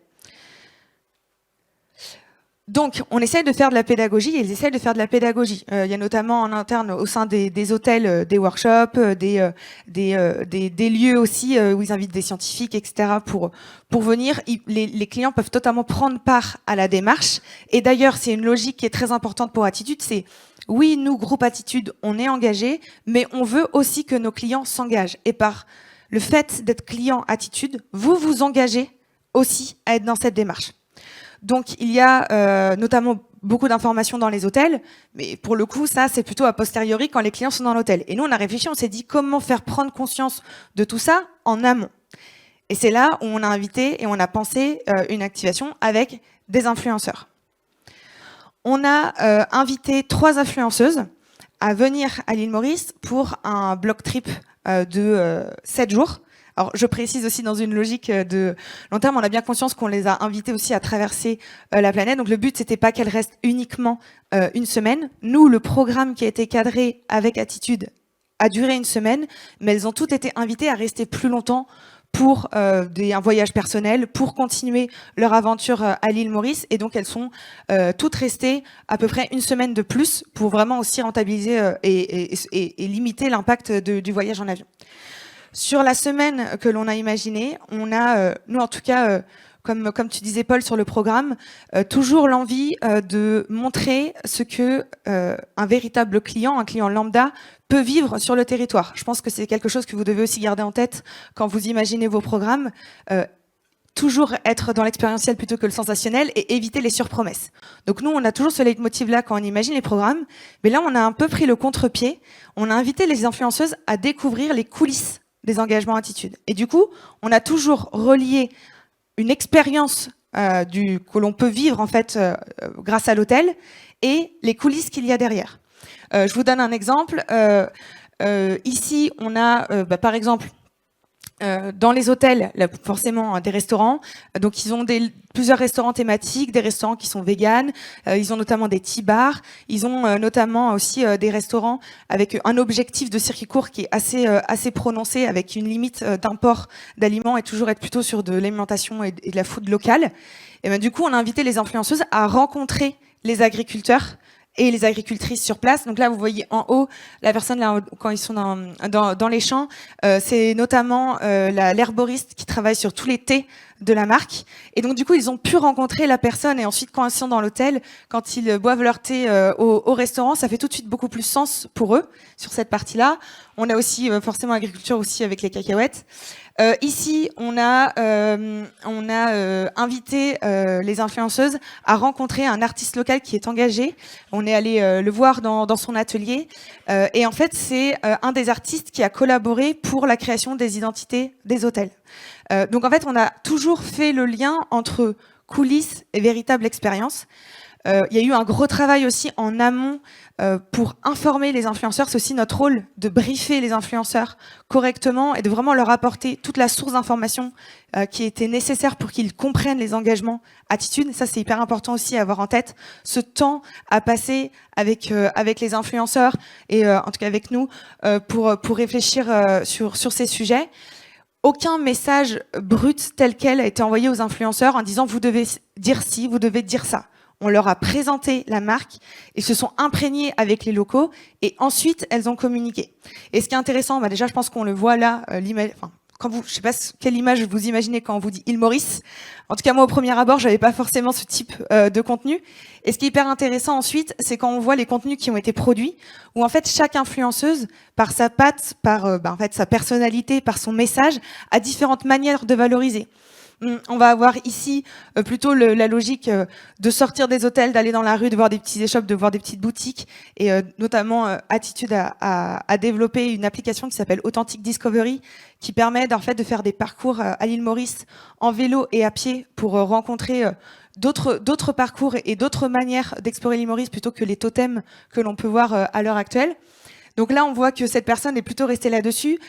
Donc, on essaie de faire de la pédagogie, et ils essayent de faire de la pédagogie. Il y a notamment en interne, au sein des hôtels, des workshops, des lieux aussi où ils invitent des scientifiques, etc. pour venir. Les clients peuvent totalement prendre part à la démarche. Et d'ailleurs, c'est une logique qui est très importante pour Attitude, c'est oui, nous, groupe Attitude, on est engagés, mais on veut aussi que nos clients s'engagent. Et par le fait d'être client Attitude, vous vous engagez aussi à être dans cette démarche. Donc, il y a notamment beaucoup d'informations dans les hôtels, mais pour le coup, ça, c'est plutôt a posteriori quand les clients sont dans l'hôtel. Et nous, on a réfléchi, on s'est dit comment faire prendre conscience de tout ça en amont. Et c'est là où on a invité et on a pensé une activation avec des influenceurs. On a invité 3 influenceuses à venir à l'île Maurice pour un block trip de 7 jours. Alors, je précise aussi dans une logique de long terme, on a bien conscience qu'on les a invitées aussi à traverser la planète. Donc, le but, c'était pas qu'elles restent uniquement une semaine. Nous, le programme qui a été cadré avec Attitude a duré une semaine, mais elles ont toutes été invitées à rester plus longtemps pour un voyage personnel, pour continuer leur aventure à l'île Maurice. Et donc, elles sont toutes restées à peu près une semaine de plus pour vraiment aussi rentabiliser et limiter l'impact du voyage en avion. Sur la semaine que l'on a imaginée, on a, nous en tout cas, comme tu disais Paul sur le programme, toujours l'envie de montrer ce que un véritable client, un client lambda, peut vivre sur le territoire. Je pense que c'est quelque chose que vous devez aussi garder en tête quand vous imaginez vos programmes. Toujours être dans l'expérientiel plutôt que le sensationnel et éviter les surpromesses. Donc nous, on a toujours ce leitmotiv-là quand on imagine les programmes, mais là, on a un peu pris le contre-pied. On a invité les influenceuses à découvrir les coulisses des engagements Attitude. Et du coup, on a toujours relié une expérience que l'on peut vivre en fait grâce à l'hôtel et les coulisses qu'il y a derrière. Je vous donne un exemple. Ici, on a par exemple dans les hôtels, là, forcément des restaurants. Donc ils ont plusieurs restaurants thématiques, des restaurants qui sont véganes. Ils ont notamment des tea bars. Ils ont notamment aussi des restaurants avec un objectif de circuit court qui est assez prononcé, avec une limite d'import d'aliments et toujours être plutôt sur de l'alimentation et de la food locale. Et ben du coup, on a invité les influenceuses à rencontrer les agriculteurs et les agricultrices sur place. Donc là, vous voyez en haut, la personne là, quand ils sont dans les champs, c'est notamment l'herboriste qui travaille sur tous les thés de la marque. Et donc, du coup, ils ont pu rencontrer la personne et ensuite, quand ils sont dans l'hôtel, quand ils boivent leur thé au restaurant, ça fait tout de suite beaucoup plus sens pour eux sur cette partie-là. On a aussi forcément agriculture aussi avec les cacahuètes. Ici, on a invité les influenceuses à rencontrer un artiste local qui est engagé. On est allé le voir dans son atelier. Et en fait, c'est un des artistes qui a collaboré pour la création des identités des hôtels. Donc en fait, on a toujours fait le lien entre coulisses et véritable expérience. Il y a eu un gros travail aussi en amont pour informer les influenceurs. C'est aussi notre rôle de briefer les influenceurs correctement et de vraiment leur apporter toute la source d'information qui était nécessaire pour qu'ils comprennent les engagements attitudes. Ça, c'est hyper important aussi à avoir en tête. Ce temps à passer avec les influenceurs et en tout cas avec nous pour réfléchir sur ces sujets. Aucun message brut tel quel a été envoyé aux influenceurs en disant vous devez dire ci, vous devez dire ça. On leur a présenté la marque, ils se sont imprégnés avec les locaux et ensuite elles ont communiqué. Et ce qui est intéressant, déjà je pense qu'on le voit là, je sais pas quelle image vous imaginez quand on vous dit Île Maurice. En tout cas moi au premier abord, j'avais pas forcément ce type de contenu. Et ce qui est hyper intéressant ensuite, c'est quand on voit les contenus qui ont été produits, où en fait chaque influenceuse, par sa patte, par en fait sa personnalité, par son message, a différentes manières de valoriser. On va avoir ici plutôt la logique de sortir des hôtels, d'aller dans la rue, de voir des petits échoppes, de voir des petites boutiques. Et notamment, Attitude a développé une application qui s'appelle Authentic Discovery, qui permet en fait de faire des parcours à l'île Maurice en vélo et à pied pour rencontrer d'autres parcours et d'autres manières d'explorer l'île Maurice plutôt que les totems que l'on peut voir à l'heure actuelle. Donc là, on voit que cette personne est plutôt restée là-dessus.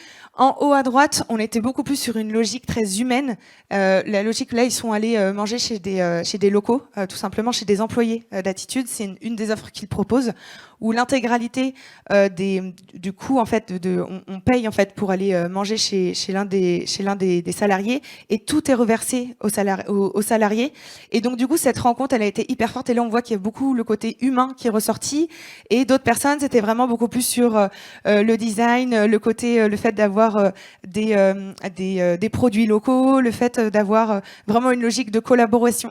En haut à droite, on était beaucoup plus sur une logique très humaine. La logique, là, ils sont allés manger chez des locaux, tout simplement chez des employés d'Attitude. C'est une des offres qu'ils proposent, où l'intégralité du coût, en fait, on paye en fait pour aller manger chez l'un des salariés, et tout est reversé aux salariés. Et donc, du coup, cette rencontre, elle a été hyper forte. Et là, on voit qu'il y a beaucoup le côté humain qui est ressorti. Et d'autres personnes, c'était vraiment beaucoup plus sur le design, le fait d'avoir des produits locaux, le fait d'avoir vraiment une logique de collaboration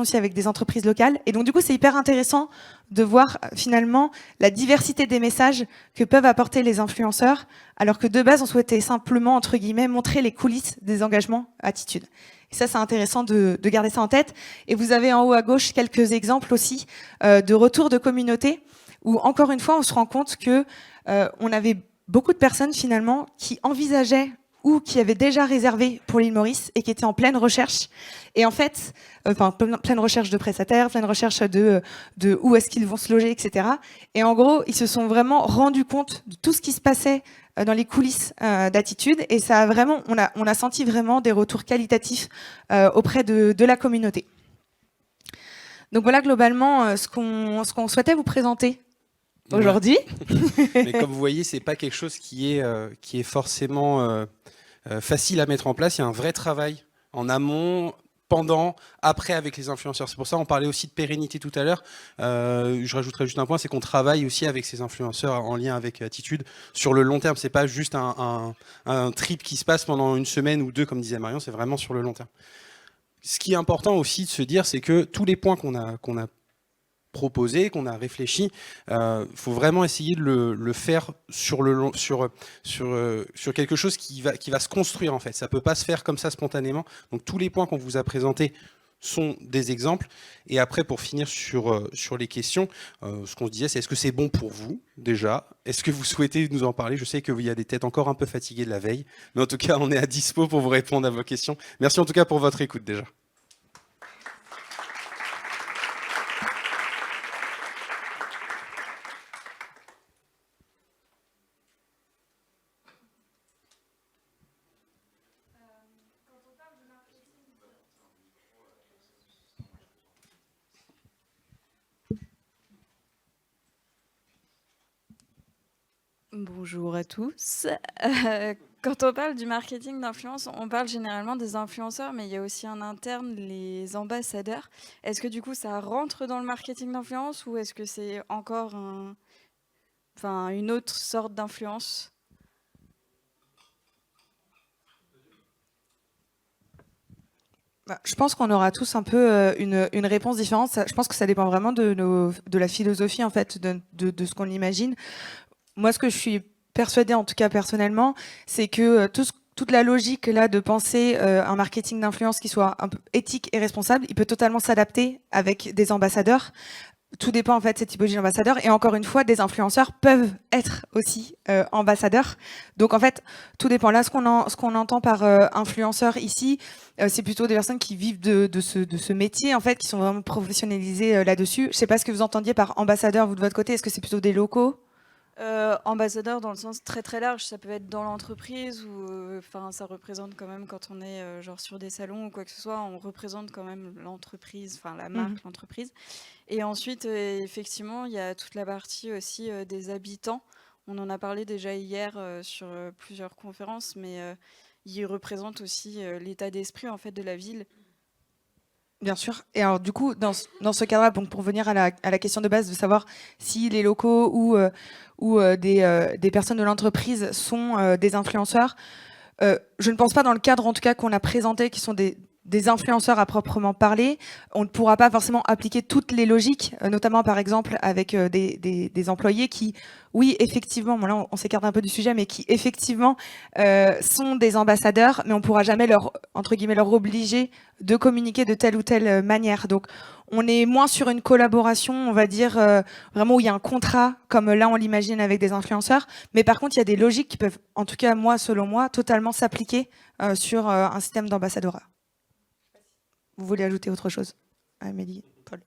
aussi avec des entreprises locales. Et donc du coup, c'est hyper intéressant de voir finalement la diversité des messages que peuvent apporter les influenceurs, alors que de base, on souhaitait simplement, entre guillemets, montrer les coulisses des engagements Attitude. Et ça, c'est intéressant de garder ça en tête. Et vous avez en haut à gauche quelques exemples aussi de retours de communauté, où encore une fois, on se rend compte que on avait beaucoup de personnes finalement qui envisageaient ou qui avaient déjà réservé pour l'île Maurice et qui étaient en pleine recherche. Et en fait, pleine recherche de prestataires, pleine recherche de où est-ce qu'ils vont se loger, etc. Et en gros, ils se sont vraiment rendus compte de tout ce qui se passait dans les coulisses d'Attitude. Et ça a vraiment, on a senti vraiment des retours qualitatifs auprès de la communauté. Donc voilà globalement ce qu'on souhaitait vous présenter aujourd'hui. Mais comme vous voyez, c'est pas quelque chose qui est forcément facile à mettre en place. Il y a un vrai travail en amont, pendant, après avec les influenceurs. C'est pour ça qu'on parlait aussi de pérennité tout à l'heure. Je rajouterais juste un point, c'est qu'on travaille aussi avec ces influenceurs en lien avec Attitude sur le long terme. C'est pas juste un trip qui se passe pendant une semaine ou deux, comme disait Marion, c'est vraiment sur le long terme. Ce qui est important aussi de se dire, c'est que tous les points qu'on a proposé, qu'on a réfléchi, faut vraiment essayer de le faire sur quelque chose qui va se construire en fait. Ça peut pas se faire comme ça spontanément. Donc tous les points qu'on vous a présentés sont des exemples. Et après, pour finir sur les questions, ce qu'on se disait, c'est est-ce que c'est bon pour vous déjà? Est-ce que vous souhaitez nous en parler? Je sais qu'il y a des têtes encore un peu fatiguées de la veille, mais en tout cas, on est à dispo pour vous répondre à vos questions. Merci en tout cas pour votre écoute déjà. Bonjour à tous. Quand on parle du marketing d'influence, on parle généralement des influenceurs, mais il y a aussi en interne les ambassadeurs. Est-ce que du coup ça rentre dans le marketing d'influence ou est-ce que c'est encore une autre sorte d'influence ? Je pense qu'on aura tous un peu une réponse différente. Je pense que ça dépend vraiment de la philosophie, en fait, de ce qu'on imagine. Moi, ce que je suis persuadée, en tout cas personnellement, c'est que toute la logique là de penser un marketing d'influence qui soit un peu éthique et responsable, il peut totalement s'adapter avec des ambassadeurs. Tout dépend en fait de cette typologie d'ambassadeurs. Et encore une fois, des influenceurs peuvent être aussi ambassadeurs. Donc en fait, tout dépend. Là, ce qu'on entend par influenceur ici, c'est plutôt des personnes qui vivent de ce métier, en fait, qui sont vraiment professionnalisées là-dessus. Je sais pas ce que vous entendiez par ambassadeur, vous de votre côté. Est-ce que c'est plutôt des locaux ? Ambassadeur dans le sens très très large, ça peut être dans l'entreprise ou enfin ça représente quand même quand on est genre sur des salons ou quoi que ce soit, on représente quand même l'entreprise, enfin la marque, l'entreprise. Et ensuite effectivement il y a toute la partie aussi des habitants. On en a parlé déjà hier sur plusieurs conférences, mais ils représentent aussi l'état d'esprit en fait de la ville. Bien sûr. Et alors du coup, dans ce cadre-là, donc pour venir à la question de base de savoir si les locaux ou des personnes de l'entreprise sont des influenceurs, je ne pense pas dans le cadre en tout cas qu'on a présenté qui sont des influenceurs à proprement parler. On ne pourra pas forcément appliquer toutes les logiques, notamment par exemple avec des employés qui, oui, effectivement, bon là on s'écarte un peu du sujet, mais qui effectivement sont des ambassadeurs, mais on ne pourra jamais entre guillemets, leur obliger de communiquer de telle ou telle manière. Donc on est moins sur une collaboration, on va dire, vraiment où il y a un contrat, comme là on l'imagine avec des influenceurs, mais par contre il y a des logiques qui peuvent, en tout cas moi, selon moi, totalement s'appliquer sur un système d'ambassadeurat. Vous voulez ajouter autre chose, Amélie, Paul?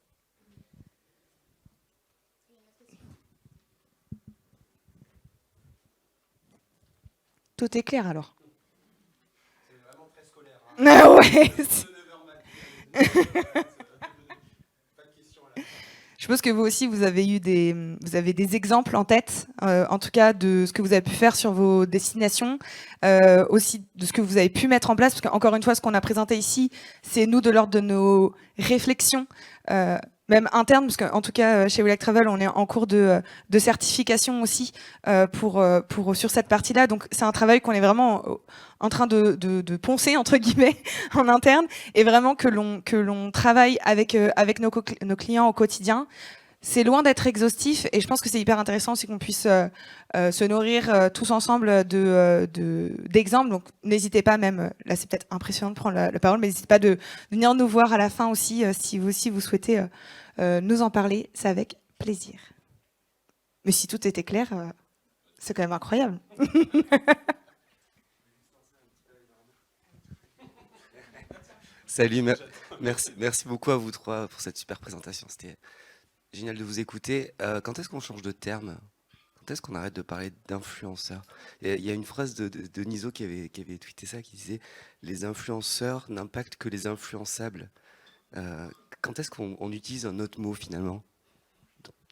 Tout est clair alors. C'est vraiment très scolaire. Hein. Ouais. Je suppose que vous aussi, vous avez des exemples en tête, en tout cas de ce que vous avez pu faire sur vos destinations, aussi de ce que vous avez pu mettre en place, parce qu'encore une fois, ce qu'on a présenté ici, c'est nous de l'ordre de nos réflexions, même internes, parce qu'en tout cas, chez We Like Travel, on est en cours de certification aussi sur cette partie-là. Donc, c'est un travail qu'on est vraiment en train de poncer, entre guillemets, en interne, et vraiment que l'on travaille avec nos clients au quotidien. C'est loin d'être exhaustif, et je pense que c'est hyper intéressant aussi qu'on puisse se nourrir tous ensemble d'exemples. Donc n'hésitez pas, même là c'est peut-être impressionnant de prendre la parole, mais n'hésitez pas de venir nous voir à la fin aussi, si vous aussi vous souhaitez nous en parler, c'est avec plaisir. Mais si tout était clair, c'est quand même incroyable. Salut, merci beaucoup à vous trois pour cette super présentation. C'était génial de vous écouter. Quand est-ce qu'on change de terme? Quand est-ce qu'on arrête de parler d'influenceurs? Il y a une phrase de Niso qui avait tweeté ça, qui disait « Les influenceurs n'impactent que les influençables ». Quand est-ce qu'on utilise un autre mot finalement?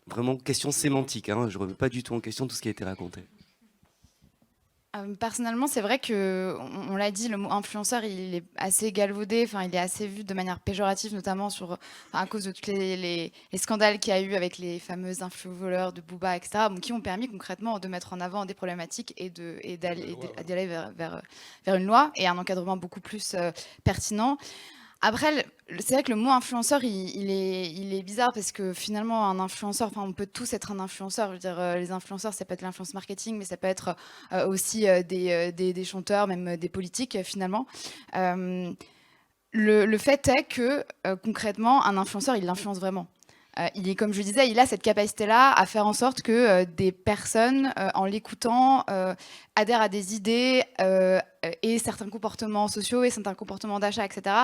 Vraiment question sémantique, hein, je ne remets pas du tout en question tout ce qui a été raconté. Personnellement, c'est vrai que, on l'a dit, le mot influenceur, il est assez galvaudé, enfin, il est assez vu de manière péjorative, notamment à cause de tous les scandales qu'il y a eu avec les fameux influvoleurs de Booba, etc., qui ont permis concrètement de mettre en avant des problématiques et d'aller vers une loi et un encadrement beaucoup plus pertinent. Après, c'est vrai que le mot influenceur, il est bizarre parce que finalement, un influenceur, enfin, on peut tous être un influenceur. Je veux dire, les influenceurs, ça peut être l'influence marketing, mais ça peut être aussi des chanteurs, même des politiques, finalement. Le fait est que, concrètement, un influenceur, il l'influence vraiment. Comme je disais, il a cette capacité-là à faire en sorte que des personnes, en l'écoutant, adhèrent à des idées et certains comportements sociaux et certains comportements d'achat, etc.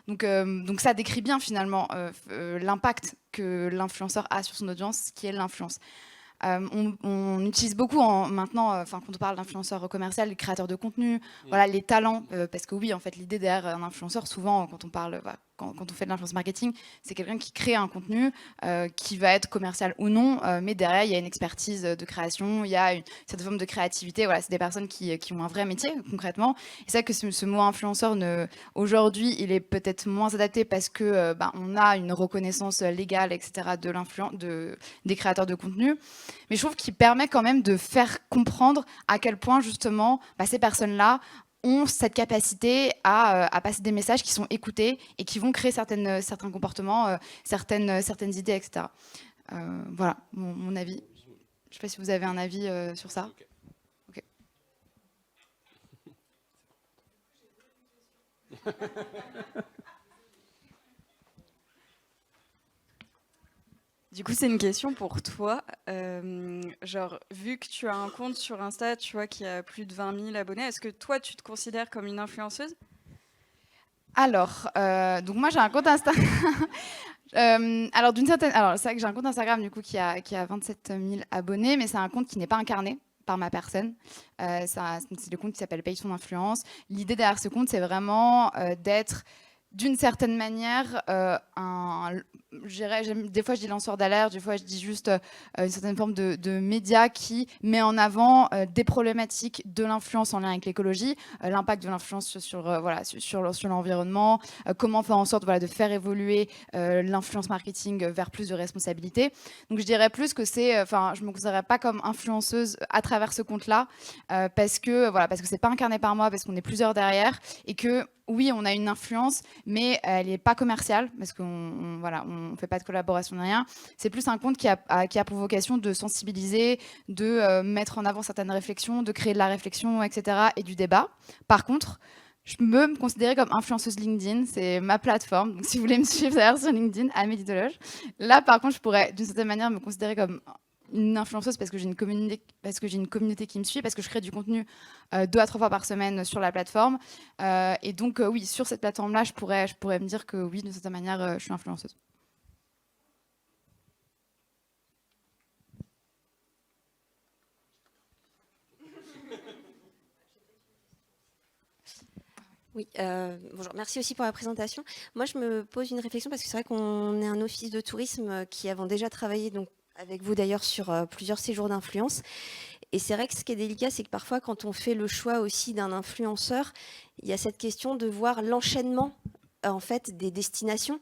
Donc ça décrit bien finalement l'impact que l'influenceur a sur son audience, qui est l'influence. On utilise beaucoup maintenant, quand on parle d'influenceurs commerciaux, les créateurs de contenu, voilà, les talents, parce que oui, en fait, l'idée derrière un influenceur, souvent, quand on parle, quand on fait de l'influence marketing, c'est quelqu'un qui crée un contenu qui va être commercial ou non, mais derrière, il y a une expertise de création, il y a cette forme de créativité. Voilà, c'est des personnes qui ont un vrai métier, concrètement. Et c'est vrai que ce mot influenceur, aujourd'hui, il est peut-être moins adapté parce que on a une reconnaissance légale, etc., des créateurs de contenu. Mais je trouve qu'il permet quand même de faire comprendre à quel point, justement, ces personnes-là ont cette capacité à passer des messages qui sont écoutés et qui vont créer certains comportements, certaines idées, etc. Voilà mon avis. Je ne sais pas si vous avez un avis sur ça. Ok. Du coup, c'est une question pour toi. Genre, vu que tu as un compte sur Insta, tu vois, qui a plus de 20 000 abonnés, est-ce que toi, tu te considères comme une influenceuse? Alors, donc moi j'ai un compte Insta. Alors c'est vrai que j'ai un compte Instagram du coup qui a 27 000 abonnés, mais c'est un compte qui n'est pas incarné par ma personne. C'est le compte qui s'appelle Paye son influence. L'idée derrière ce compte, c'est vraiment d'être d'une certaine manière, des fois je dis lanceur d'alerte, des fois je dis juste une certaine forme de média qui met en avant des problématiques de l'influence en lien avec l'écologie, l'impact de l'influence sur l'environnement, comment faire en sorte de faire évoluer l'influence marketing vers plus de responsabilité. Donc je dirais plus que je me considérerais pas comme influenceuse à travers ce compte-là, parce que c'est pas incarné par moi, parce qu'on est plusieurs derrière, et que oui, on a une influence, mais elle n'est pas commerciale, parce qu'on ne fait pas de collaboration ni rien. C'est plus un compte qui a pour vocation de sensibiliser, de mettre en avant certaines réflexions, de créer de la réflexion, etc., et du débat. Par contre, je peux me considérer comme influenceuse LinkedIn, c'est ma plateforme. Donc si vous voulez me suivre d'ailleurs sur LinkedIn, Amélie Deloge. Là, par contre, je pourrais d'une certaine manière me considérer comme une influenceuse parce que j'ai une communauté qui me suit, parce que je crée du contenu 2 à 3 fois par semaine sur la plateforme. Et donc, oui, sur cette plateforme-là, je pourrais me dire que oui, d'une certaine manière, je suis influenceuse. Oui, bonjour. Merci aussi pour la présentation. Moi, je me pose une réflexion parce que c'est vrai qu'on est un office de tourisme qui avons déjà travaillé donc, avec vous d'ailleurs sur plusieurs séjours d'influence. Et c'est vrai que ce qui est délicat, c'est que parfois, quand on fait le choix aussi d'un influenceur, il y a cette question de voir l'enchaînement en fait, des destinations.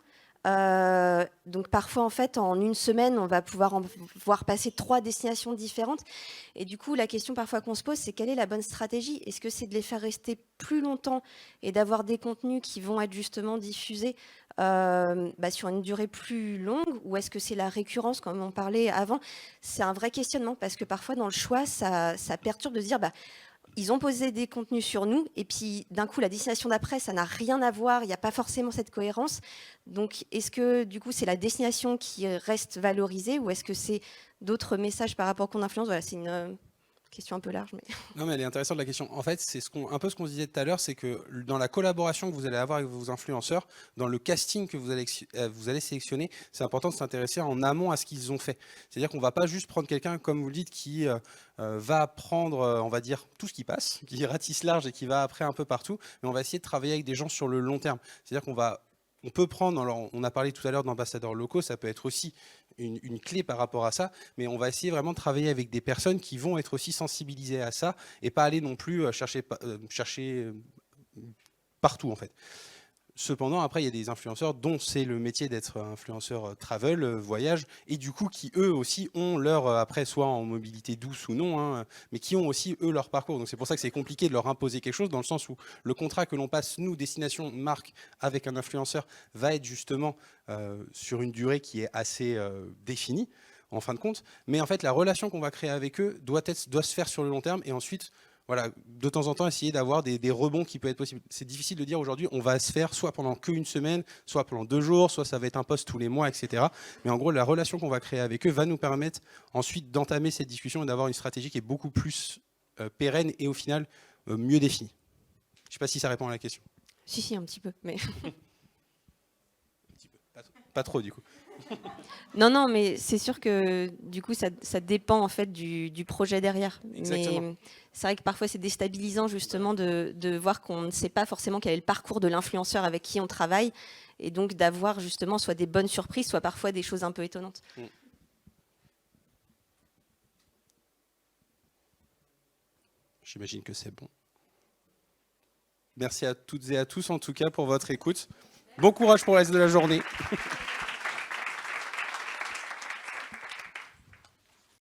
Donc parfois, en fait, en une semaine, on va pouvoir en voir passer 3 destinations différentes. Et du coup, la question parfois qu'on se pose, c'est quelle est la bonne stratégie? Est-ce que c'est de les faire rester plus longtemps et d'avoir des contenus qui vont être justement diffusés sur une durée plus longue, ou est-ce que c'est la récurrence, comme on parlait avant? C'est un vrai questionnement, parce que parfois, dans le choix, ça perturbe de se dire... ils ont posé des contenus sur nous, et puis d'un coup, la destination d'après, ça n'a rien à voir, il n'y a pas forcément cette cohérence. Donc, est-ce que du coup, c'est la destination qui reste valorisée, ou est-ce que c'est d'autres messages par rapport qu'on influence? Voilà, c'est une question un peu large. Mais... Non, mais elle est intéressante la question. En fait, c'est un peu ce qu'on disait tout à l'heure, c'est que dans la collaboration que vous allez avoir avec vos influenceurs, dans le casting que vous allez sélectionner, c'est important de s'intéresser en amont à ce qu'ils ont fait. C'est-à-dire qu'on ne va pas juste prendre quelqu'un, comme vous le dites, qui va prendre, on va dire, tout ce qui passe, qui ratisse large et qui va après un peu partout, mais on va essayer de travailler avec des gens sur le long terme. C'est-à-dire on peut prendre, alors on a parlé tout à l'heure d'ambassadeurs locaux, ça peut être aussi une clé par rapport à ça, mais on va essayer vraiment de travailler avec des personnes qui vont être aussi sensibilisées à ça et pas aller non plus chercher partout en fait. Cependant, après, il y a des influenceurs dont c'est le métier d'être influenceur travel, voyage, et du coup, qui eux aussi ont leur, après, soit en mobilité douce ou non, hein, mais qui ont aussi, eux, leur parcours. Donc c'est pour ça que c'est compliqué de leur imposer quelque chose, dans le sens où le contrat que l'on passe, nous, destination marque, avec un influenceur, va être justement sur une durée qui est assez définie, en fin de compte. Mais en fait, la relation qu'on va créer avec eux doit se faire sur le long terme, et ensuite... Voilà, de temps en temps, essayer d'avoir des rebonds qui peuvent être possibles. C'est difficile de dire aujourd'hui, on va se faire soit pendant qu'une semaine, soit pendant 2 jours, soit ça va être un post tous les mois, etc. Mais en gros, la relation qu'on va créer avec eux va nous permettre ensuite d'entamer cette discussion et d'avoir une stratégie qui est beaucoup plus pérenne et au final mieux définie. Je ne sais pas si ça répond à la question. Si, un petit peu. Mais... un petit peu. Pas trop, du coup. Non, mais c'est sûr que du coup, ça dépend en fait du projet derrière. Exactement. Mais c'est vrai que parfois, c'est déstabilisant justement de voir qu'on ne sait pas forcément quel est le parcours de l'influenceur avec qui on travaille, et donc d'avoir justement soit des bonnes surprises, soit parfois des choses un peu étonnantes. J'imagine que c'est bon. Merci à toutes et à tous en tout cas pour votre écoute. Bon courage pour le reste de la journée.